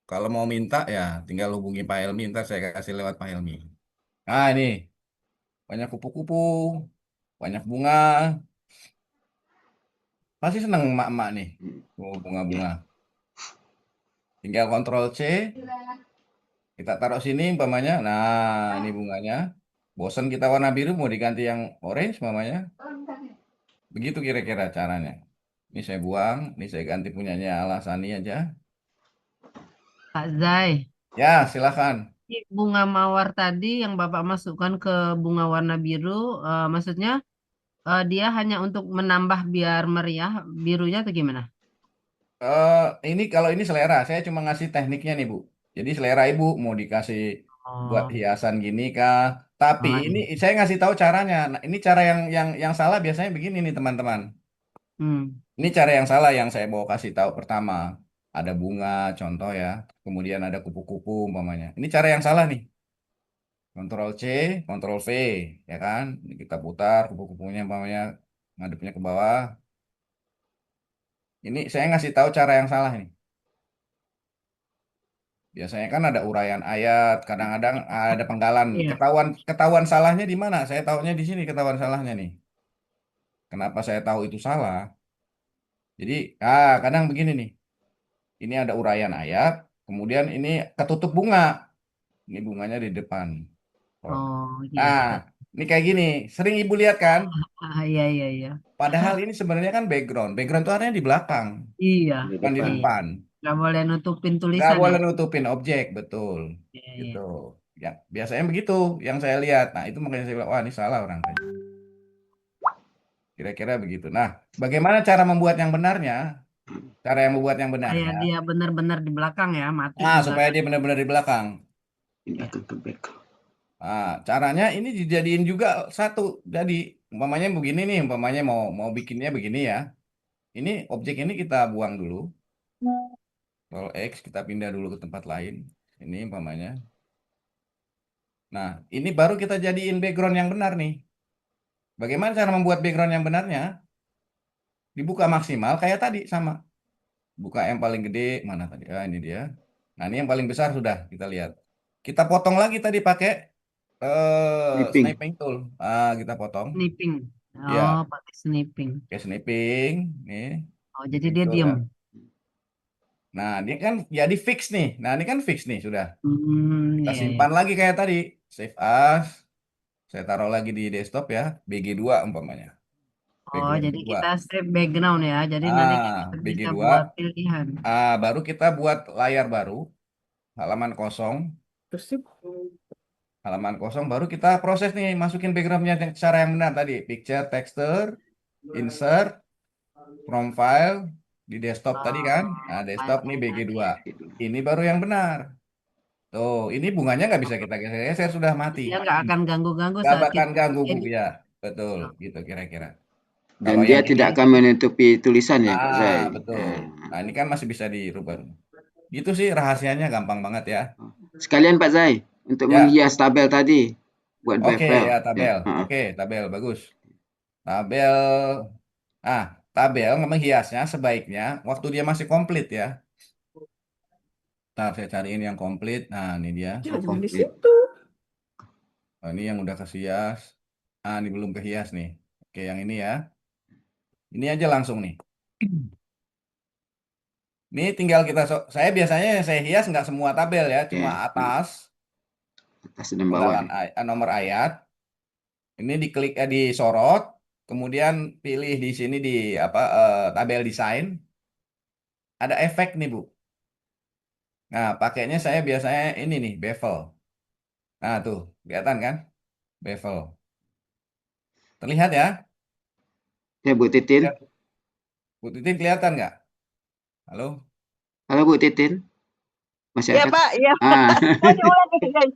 kalau mau minta ya tinggal hubungi Pak Helmi, ntar saya kasih lewat Pak Helmi. Nah ini banyak kupu-kupu, banyak bunga. Pasti seneng emak-emak nih, bunga-bunga. Tinggal Ctrl C, kita taruh sini umpamanya. Nah ini bunganya. Bosan kita warna biru mau diganti yang orange umpamanya. Begitu kira-kira caranya. Ini saya buang, ini saya ganti punyanya Alasani aja. Pak Zai, Ya silakan. bunga mawar tadi yang Bapak masukkan ke bunga warna biru, maksudnya dia hanya untuk menambah biar meriah birunya atau gimana? Ini kalau ini selera, saya cuma ngasih tekniknya nih Bu. Jadi selera ibu mau dikasih buat Oh, hiasan gini kah? Tapi oh ini iya. saya ngasih tahu caranya. Nah, ini cara yang salah biasanya begini nih teman-teman. Hmm. Ini cara yang salah yang saya mau kasih tahu pertama. Ada bunga, contoh ya. Kemudian ada kupu-kupu umpamanya. Ini cara yang salah nih. Ctrl C, Ctrl V, ya kan? Ini kita putar kupu-kupunya umpamanya ngadepnya ke bawah. Ini saya ngasih tahu cara yang salah nih. Biasanya kan ada uraian ayat, kadang-kadang ada penggalan. Iya. Ketahuan salahnya di mana? Saya tahunya di sini ketahuan salahnya nih. Kenapa saya tahu itu salah? Jadi, kadang begini nih. Ini ada uraian ayat, kemudian ini ketutup bunga. Ini bunganya di depan. Oh. Oh Nah, gitu. ini kayak gini. Sering ibu lihat kan? Iya iya iya. Padahal ini sebenarnya kan background. Background itu artinya di belakang, Iya. Di bukan di depan. Iya. depan. Nggak boleh nutupin Nggak tulisan ya. boleh nutupin objek, betul. Iya iya. Gitu. Ya, biasanya begitu yang saya lihat. Nah, itu makanya saya bilang, wah ini salah orang tadi. Kira-kira begitu. Nah, bagaimana cara membuat yang benarnya? Cara yang membuat yang Supaya benarnya. dia benar-benar di belakang ya, mati Nah, juga. supaya dia benar-benar di belakang. Ini akan ke background. Nah, caranya ini dijadiin juga satu. Jadi, umpamanya begini nih, umpamanya mau bikinnya begini ya. Ini objek ini kita buang dulu. Ctrl X kita pindah dulu ke tempat lain. Ini umpamanya. Nah, ini baru kita jadiin background yang benar nih. Bagaimana cara membuat background yang benarnya? Dibuka maksimal kayak tadi sama. Buka yang paling gede mana tadi? Ini dia. Nah, ini yang paling besar sudah kita lihat. Kita potong lagi tadi pakai Snipping. sniping tool. Kita potong. Snipping. Oh, Ya, pakai snipping. kayak sniping nih. Oh, jadi Snipping dia tool diem. ya. Nah, ini kan jadi fix nih. Nah, ini kan fix nih sudah. Kita Iya, iya. simpan lagi kayak tadi. Save as. Saya taruh lagi di desktop ya. BG2 umpamanya. Oh, Background jadi 2. kita save background ya. Jadi nanti kita bisa BG2. buat pilihan. Baru kita buat layar baru. Halaman kosong. Halaman kosong baru kita proses nih. Masukin backgroundnya cara yang benar tadi. Picture, texture, insert, from file. Di desktop tadi kan. Nah, desktop nih BG2. Ini baru yang benar. Tuh, ini bunganya nggak bisa kita geser-geser, sudah mati. Dia nggak akan ganggu-ganggu Nggak saat bakal kita ganggu Bu, edit. ya. Betul, gitu kira-kira. Dan Kalau dia yang ini, tidak akan menutupi tulisan ya, Pak Zai. betul. Nah, ini kan masih bisa dirubah. Gitu sih rahasianya gampang banget ya. Sekalian Pak Zai, untuk Ya, menghias tabel tadi, buat oke bevel. ya tabel. Oke, tabel bagus. Tabel, tabel menghiasnya sebaiknya waktu dia masih komplit ya. Ntar saya cariin yang komplit. Nah, ini dia. Komplit. Oh, ini yang udah kehias. Ini belum kehias nih. Oke, yang ini ya. Ini aja langsung nih. Ini tinggal kita, saya biasanya saya hias nggak semua tabel ya, cuma atas, Atas dan bawah. penggalan nomor ayat. Ini diklik, disorot, kemudian pilih di sini di tabel desain. Ada efek nih Bu. Nah, pakainya saya biasanya ini nih, bevel. Nah, tuh, kelihatan kan? Bevel. Terlihat ya? Ya Bu Titin. Bu Titin kelihatan nggak? Halo? Halo Bu Titin. Iya Masyarakat. Pak, iya. Saya diulangi, guys.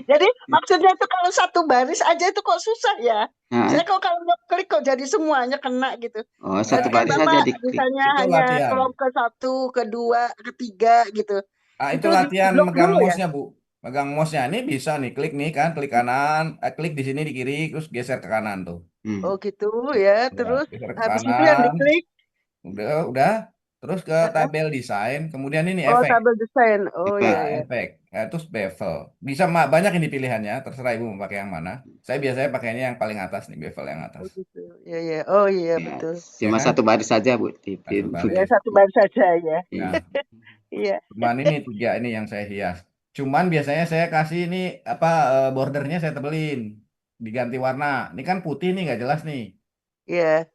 Jadi maksudnya itu kalau satu baris aja itu kok susah ya. Saya kok kalau klik kok jadi semuanya kena gitu. Oh, satu Tadi kan baris saja Bapak diklik. misalnya Itu hanya latihan. kolom ke 1, kedua, ketiga gitu. Itu latihan di-blok megang dulu ya. mouse-nya Bu. Megang mouse-nya ini bisa nih, klik nih kan, klik kanan, klik di sini di kiri, terus geser ke kanan tuh. Oh gitu ya. Terus Geser ke habis itu yang kanan. diklik. Udah. Terus ke tabel desain, kemudian ini Oh, efek. tabel desain. Oh iya ya. Efek. Terus bevel. Bisa banyak ini pilihannya, terserah Ibu mau pakai yang mana. Saya biasanya pakainya yang paling atas nih, bevel yang atas. Oh gitu. Iya ya. Oh iya betul. Cuma satu baris saja Bu Titin. Ya satu baris saja ya. Ya. Iya. Cuman ini 3 ini yang saya hias. Cuman biasanya saya kasih ini bordernya saya tebelin, diganti warna. Ini kan putih nih nggak jelas nih. Iya.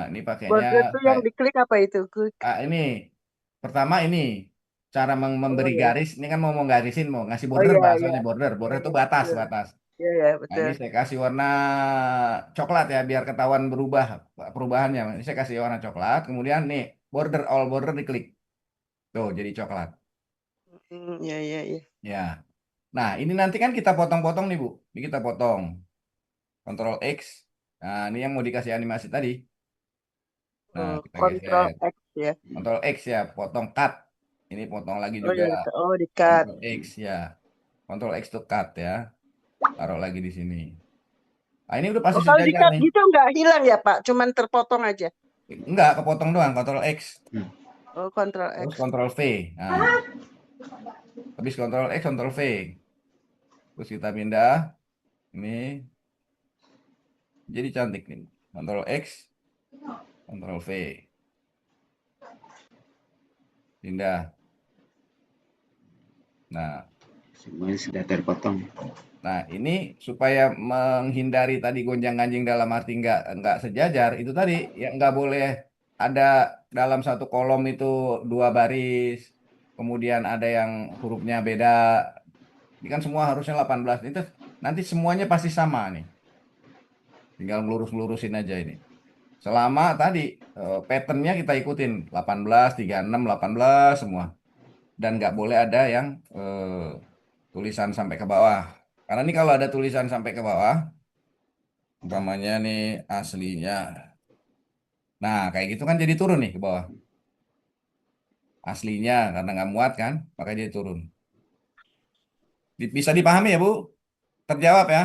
Ini pakainya Border itu yang diklik apa itu? ini pertama ini cara memberi garis. Ini kan mau garisin, mau ngasih border bahasanya border. Border itu batas. Iya ya Nah, betul. ini saya kasih warna coklat ya biar ketahuan perubahannya. Ini saya kasih warna coklat. Kemudian nih all border diklik. Tuh jadi coklat. Iya iya iya. Ya. Nah, ini nanti kan kita potong-potong nih, Bu. Ini kita potong. Ctrl X. Nah, ini yang mau dikasih animasi tadi. Nah, kita Kontrol geser. X ya. Ctrl X ya, potong cut. Ini potong lagi Oh juga. ya, oh di cut. Ctrl X ya. Ctrl X to cut ya. Taruh lagi di sini. Nah, ini udah pasti Oh kalau di sejajar cut nih. gitu nggak hilang ya Pak, cuman terpotong aja. Enggak, kepotong doang. Ctrl X. Oh kontrol Terus X. Ctrl V. Nah, habis Ctrl X, Ctrl V. Terus kita pindah. Ini. Jadi cantik nih. Ctrl X. Ctrl V. Pindah. Nah, Semuanya sudah terpotong. Nah, ini supaya menghindari tadi gonjang-ganjing dalam arti nggak sejajar, itu tadi ya nggak boleh ada dalam satu kolom itu 2 baris, kemudian ada yang hurufnya beda. Ini kan semua harusnya 18. Itu nanti semuanya pasti sama nih. Tinggal ngelurus-lurusin aja ini. Selama tadi patternnya kita ikutin 18, 36, 18 semua. Dan nggak boleh ada yang tulisan sampai ke bawah. Karena ini kalau ada tulisan sampai ke bawah, umpamanya nih aslinya. Nah, kayak gitu kan jadi turun nih ke bawah. Aslinya, karena nggak muat kan, maka jadi turun. Bisa dipahami ya, Bu? Terjawab ya?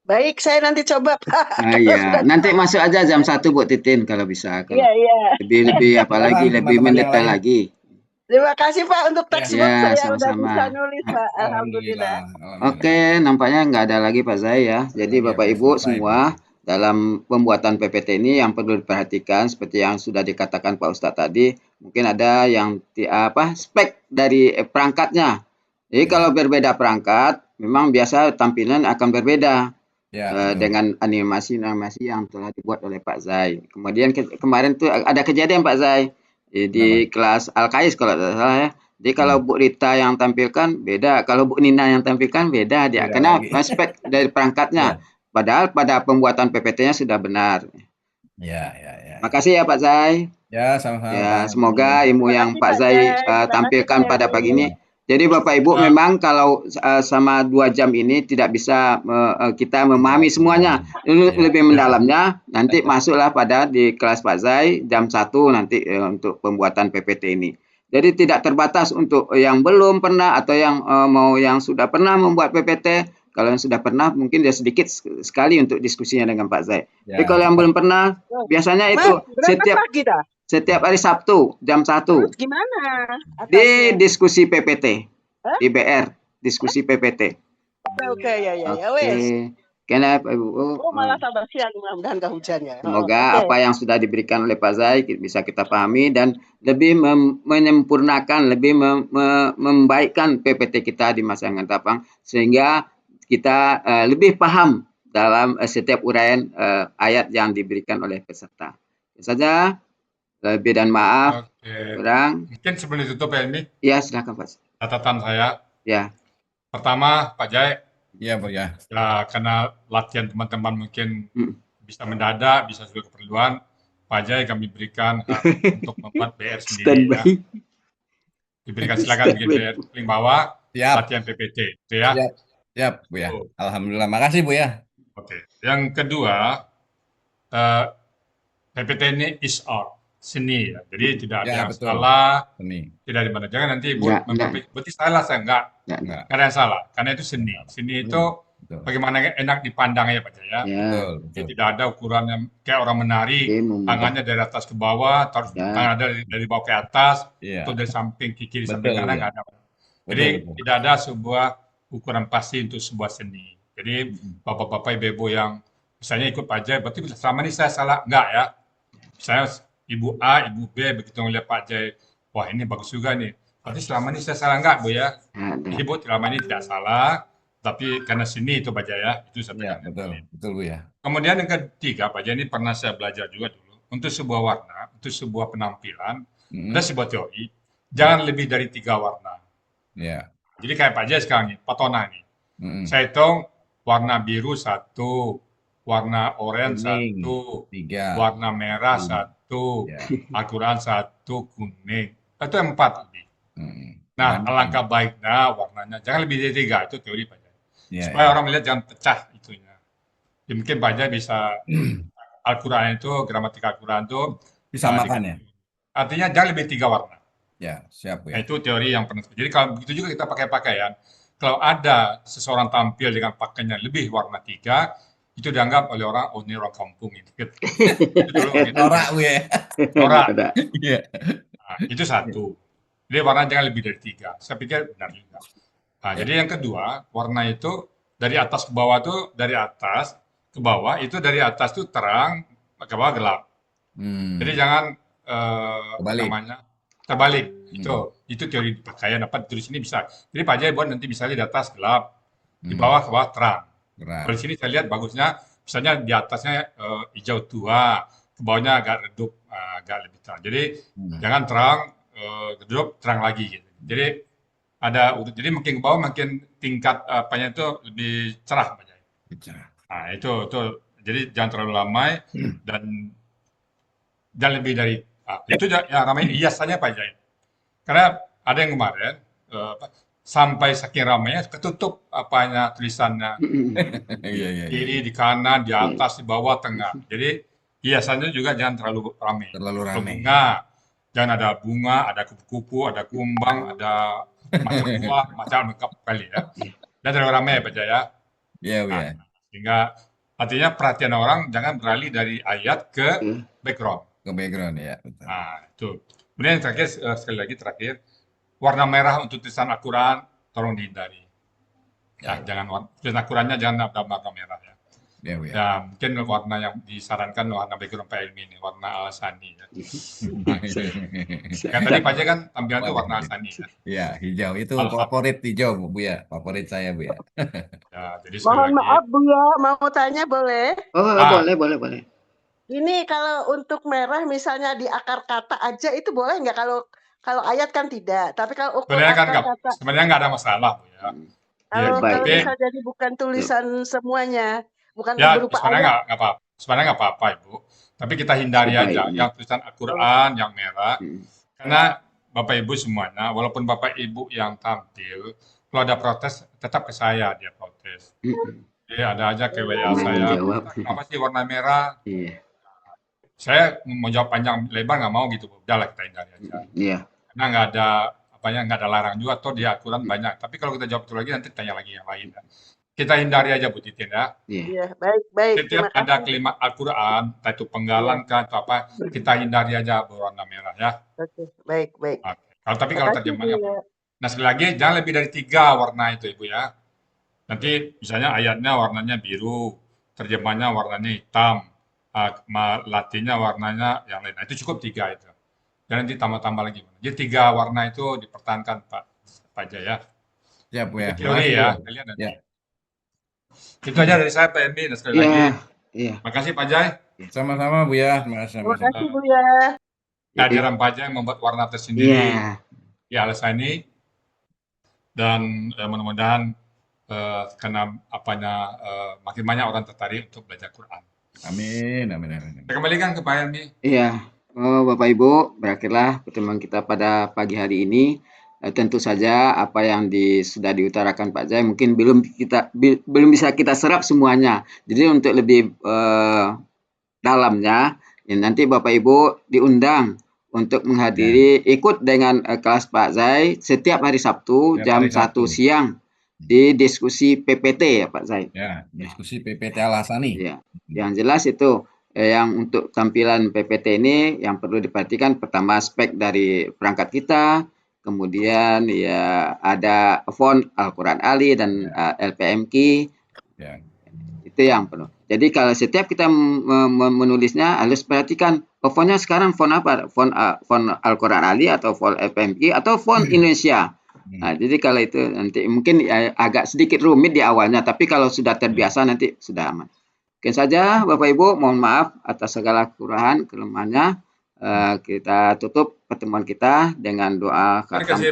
Baik, saya nanti coba Pak. Ah, Kalau ya, sudah nanti masuk aja jam 1 Bu Titin kalau bisa. Kalau Iya, iya. lebih apa lagi, Silakan lebih teman-teman yang mendetail lain. lagi. Terima kasih Pak untuk Ya, textbook Ya, saya udah sama-sama. bisa nulis Pak. Alhamdulillah. Alhamdulillah. Alhamdulillah. Oke, nampaknya nggak ada lagi Pak Zai ya. Jadi Lagi Bapak habis Ibu selesai, Bu. semua dalam pembuatan PPT ini yang perlu diperhatikan seperti yang sudah dikatakan Pak Ustadz tadi, mungkin ada yang spek dari perangkatnya. Jadi kalau Ya, berbeda perangkat, memang biasa tampilan akan berbeda ya, betul. dengan animasi-animasi yang telah dibuat oleh Pak Zai. Kemudian kemarin tuh ada kejadian Pak Zai di Kenapa? kelas Al-Qais kalau tidak salah ya. Jadi kalau Bu Rita yang tampilkan beda, kalau Bu Nina yang tampilkan beda dia. Beda Karena lagi. aspek dari perangkatnya. Ya, Padahal pada pembuatan PPT-nya sudah benar. ya, ya, ya. Makasih ya Pak Zai. Ya, sama-sama Ya, Pak. semoga ilmu Terima yang kasih Pak Pak Zai Zai. Terima kasih tampilkan Pak pada Helmi. pagi ini. Jadi Bapak Ibu Nah, memang kalau sama 2 jam ini tidak bisa kita memahami semuanya Ya, lebih mendalamnya. Nanti masuklah pada di kelas Pak Zai jam 1 nanti untuk pembuatan PPT ini. Jadi tidak terbatas untuk yang belum pernah atau yang mau yang sudah pernah membuat PPT. Kalau yang sudah pernah mungkin dia sedikit sekali untuk diskusinya dengan Pak Zai. Jadi ya. kalau yang belum pernah biasanya Mas, itu berangkat pagi dah. setiap hari Sabtu jam 1 Terus gimana di atasnya? diskusi PPT Hah? di BR diskusi PPT. Oke, ya, Oke, wes. karena Pak Ibu Oh, malah tambah siang, mudah-mudahan nggak hujan ya. semoga Oke. apa yang sudah diberikan oleh Pak Zai bisa kita pahami dan lebih menyempurnakan, lebih membaikkan PPT kita di masa yang akan datang sehingga kita lebih paham dalam setiap uraian ayat yang diberikan oleh peserta. Itu saja, lebih dan maaf Oke. kurang. Mungkin sebelum ditutup ya ini, Ya, silakan Pak. catatan saya. Ya, Pertama, Pak Jai, Ya, Bu ya. ya karena latihan teman-teman mungkin Mm. bisa mendadak, bisa sesuai keperluan, Pak Jai kami berikan hak untuk membuat BR sendiri ya. standby. Diberikan silakan bikin BR link bawah, Siap. latihan PPT, gitu ya. Siap. Siap, Bu ya. Oh, Alhamdulillah. Makasih, Bu ya. Oke. Yang kedua, PPT ini is art, seni ya. Jadi tidak ada Ya, yang betul. salah, Seni. tidak di mana. Jangan nanti Ibu Enggak. memperbaiki, berarti salah saya enggak. Enggak. Enggak. Nggak ada yang salah, karena itu seni. Seni itu Betul. bagaimana enak dipandang ya Pak Jai ya. Ya, Betul, Jadi betul. tidak ada ukuran yang kayak orang menari, oke, mudah. tangannya dari atas ke bawah, terus Ya. tangan ada dari bawah ke atas, Iya. atau dari samping ke kiri, samping Betul, kanan, ya. nggak ada. Betul, Jadi betul. tidak ada sebuah ukuran pasti untuk sebuah seni. Jadi bapak-bapak, ibu-ibu yang misalnya ikut Pak Jai, berarti selama ini saya salah. Enggak ya. Misalnya Ibu A, Ibu B, begitu ngeliat Pak Jai, wah ini bagus juga nih. Berarti selama ini saya salah enggak, Bu ya? Ada. Ibu selama ini tidak salah, tapi karena seni itu Pak Jai ya, itu saya Ya, tekankan. betul. Betul, Bu ya. Kemudian yang ketiga, Pak Jai ini pernah saya belajar juga dulu. Untuk sebuah warna, untuk sebuah penampilan, ada sebuah teori, jangan lebih dari 3 warna. Ya. Jadi kayak Pak Jai sekarang nih, patona nih. Saya hitung warna biru 1, warna oranye Kuning, 1, 3. warna merah 1, Ya. Al-Quran 1, kuning. Itu 4 lebih. Nah, Banyak. alangkah baiknya warnanya jangan lebih dari 3, itu teori Pak Jai. Ya, Supaya ya. orang melihat jangan pecah itunya. Ya, mungkin Pak Jai bisa Al-Quran itu, gramatika Al-Quran itu Disamakan ya. artinya jangan lebih 3 warna. Ya, siap Nah, ya. itu teori yang pernah. Jadi kalau begitu juga kita pakai pakaian. Kalau ada seseorang tampil dengan pakaiannya lebih warna 3, itu dianggap oleh orang, oh ini orang kampung ini. Itu dulu gitu. Norak Bu ya. Norak. Ada. Iya. Nah, itu satu. Jadi warna jangan lebih dari 3. Saya pikir benar juga. Nah, jadi yang kedua, warna itu dari atas ke bawah tuh, dari atas ke bawah, itu dari atas tuh terang, ke bawah gelap. Jadi jangan Terbalik. namanya terbalik. Itu teori pakaian apa tulis ini bisa. Jadi Pak Jai buat nanti misalnya di atas gelap, di bawah ke bawah terang. Berat. Kalau di sini saya lihat bagusnya, misalnya di atasnya hijau tua, ke bawahnya agak redup, agak lebih terang. Jadi jangan terang, redup, terang lagi gitu. Jadi ada jadi makin ke bawah makin tingkat apanya itu lebih cerah Pak Jai. Cerah. Nah, itu jadi jangan terlalu ramai dan jangan lebih dari itu ya ramai hiasannya Pak Jai. Karena ada yang kemarin sampai saking ramainya ketutup apanya tulisannya. Iya, iya, Kiri, di kanan, di atas, di bawah, tengah. Jadi hiasannya juga jangan terlalu ramai. Terlalu Kalau ramai. bunga, jangan ada bunga, ada kupu-kupu, ada kumbang, ada macam buah, macam lengkap kali ya. Dan terlalu ramai ya Pak Jai ya. Iya, Bu ya. Sehingga artinya perhatian orang jangan beralih dari ayat ke background. Ke background ya. Betul. Nah, itu. Kemudian yang terakhir, sekali lagi terakhir, warna merah untuk tulisan Al-Quran tolong dihindari. Ya, jangan tulisan Al-Qurannya jangan ada warna merah ya. Ya, Bu ya. Ya, mungkin warna yang disarankan warna background Pak Ilmi ini, warna Al-Sani ya. Kan tadi Pak Jai kan tampilan itu warna Al-Sani ya. Iya, hijau itu favorit hijau Bu ya. Favorit saya Bu ya. Ya, jadi sekali Mohon lagi. maaf Bu ya, mau tanya boleh? Oh, boleh. Ini kalau untuk merah misalnya di akar kata aja itu boleh nggak? Kalau ayat kan tidak, tapi kalau ukur Sebenarnya kan akar kata, sebenarnya nggak ada masalah Bu ya. kalau baik, Tapi bisa jadi bukan tulisan semuanya, bukan ya berupa sebenarnya ayat. nggak apa-apa. Sebenarnya nggak apa-apa Ibu. Tapi kita hindari Baik, aja ini. yang tulisan Al-Quran yang merah. Karena Bapak Ibu semuanya, walaupun Bapak Ibu yang tampil, kalau ada protes tetap ke saya dia protes. Jadi ada aja ke WA saya, Jawab. kenapa sih warna merah? Iya. Saya mau jawab panjang lebar nggak mau gitu, udahlah kita hindari aja. Iya. Karena nggak ada larang juga, atau di Al-Quran banyak. Tapi kalau kita jawab itu lagi nanti tanya lagi yang lain. Ya. Kita hindari aja Bu Titin ya. Iya, baik. Setiap Terima ada kasih. kalimat Al-Quran, entah itu penggalan kah atau apa, kita hindari aja berwarna merah ya. Oke, baik. Oke. Kalau Terima kasih, terjemahannya Bu, ya. Nah, sekali lagi jangan lebih dari 3 warna itu Ibu ya. Nanti misalnya ayatnya warnanya biru, terjemahnya warnanya hitam, latinnya warnanya yang lain. Nah, itu cukup 3 itu. Dan nanti tambah-tambah lagi. Jadi 3 warna itu dipertahankan Pak Jaya. Siap Bu ya. Itu teori ya, kalian nanti. Itu aja dari saya Pak Endi, dan sekali lagi. Iya. Makasih Pak Jai. Sama-sama Bu ya. Terima kasih Bu ya. Kehadiran Pak Jai membuat warna tersendiri di Al-Sani. Dan mudah-mudahan karena makin banyak orang tertarik untuk belajar Quran. Amin. Saya kembalikan ke Pak Helmi. Iya, Bapak Ibu, berakhirlah pertemuan kita pada pagi hari ini. Tentu saja apa yang sudah diutarakan Pak Jai mungkin belum bisa kita serap semuanya. Jadi untuk lebih dalamnya, ya nanti Bapak Ibu diundang untuk menghadiri ikut dengan kelas Pak Zai setiap hari Sabtu jam 1 siang di diskusi PPT ya Pak Zai. Ya, diskusi PPT Al-Sani. Ya, yang jelas itu yang untuk tampilan PPT ini yang perlu diperhatikan pertama aspek dari perangkat kita, kemudian ya ada font Al-Quran Ali dan LPM Key. Ya. Itu yang perlu. Jadi kalau setiap kita menulisnya harus perhatikan fontnya sekarang font apa? Font Al-Quran Ali atau font FMI atau font Indonesia. Nah, jadi kalau itu nanti mungkin agak sedikit rumit di awalnya, tapi kalau sudah terbiasa nanti sudah aman. Mungkin saja Bapak Ibu, mohon maaf atas segala kekurangan, kelemahannya. Kita tutup pertemuan kita dengan doa Terima kasih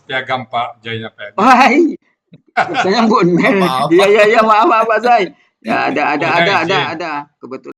piagam Pak Jaya Pak. Wah, saya benar. Iya, maaf Pak Zai. Ya, ada kebetulan.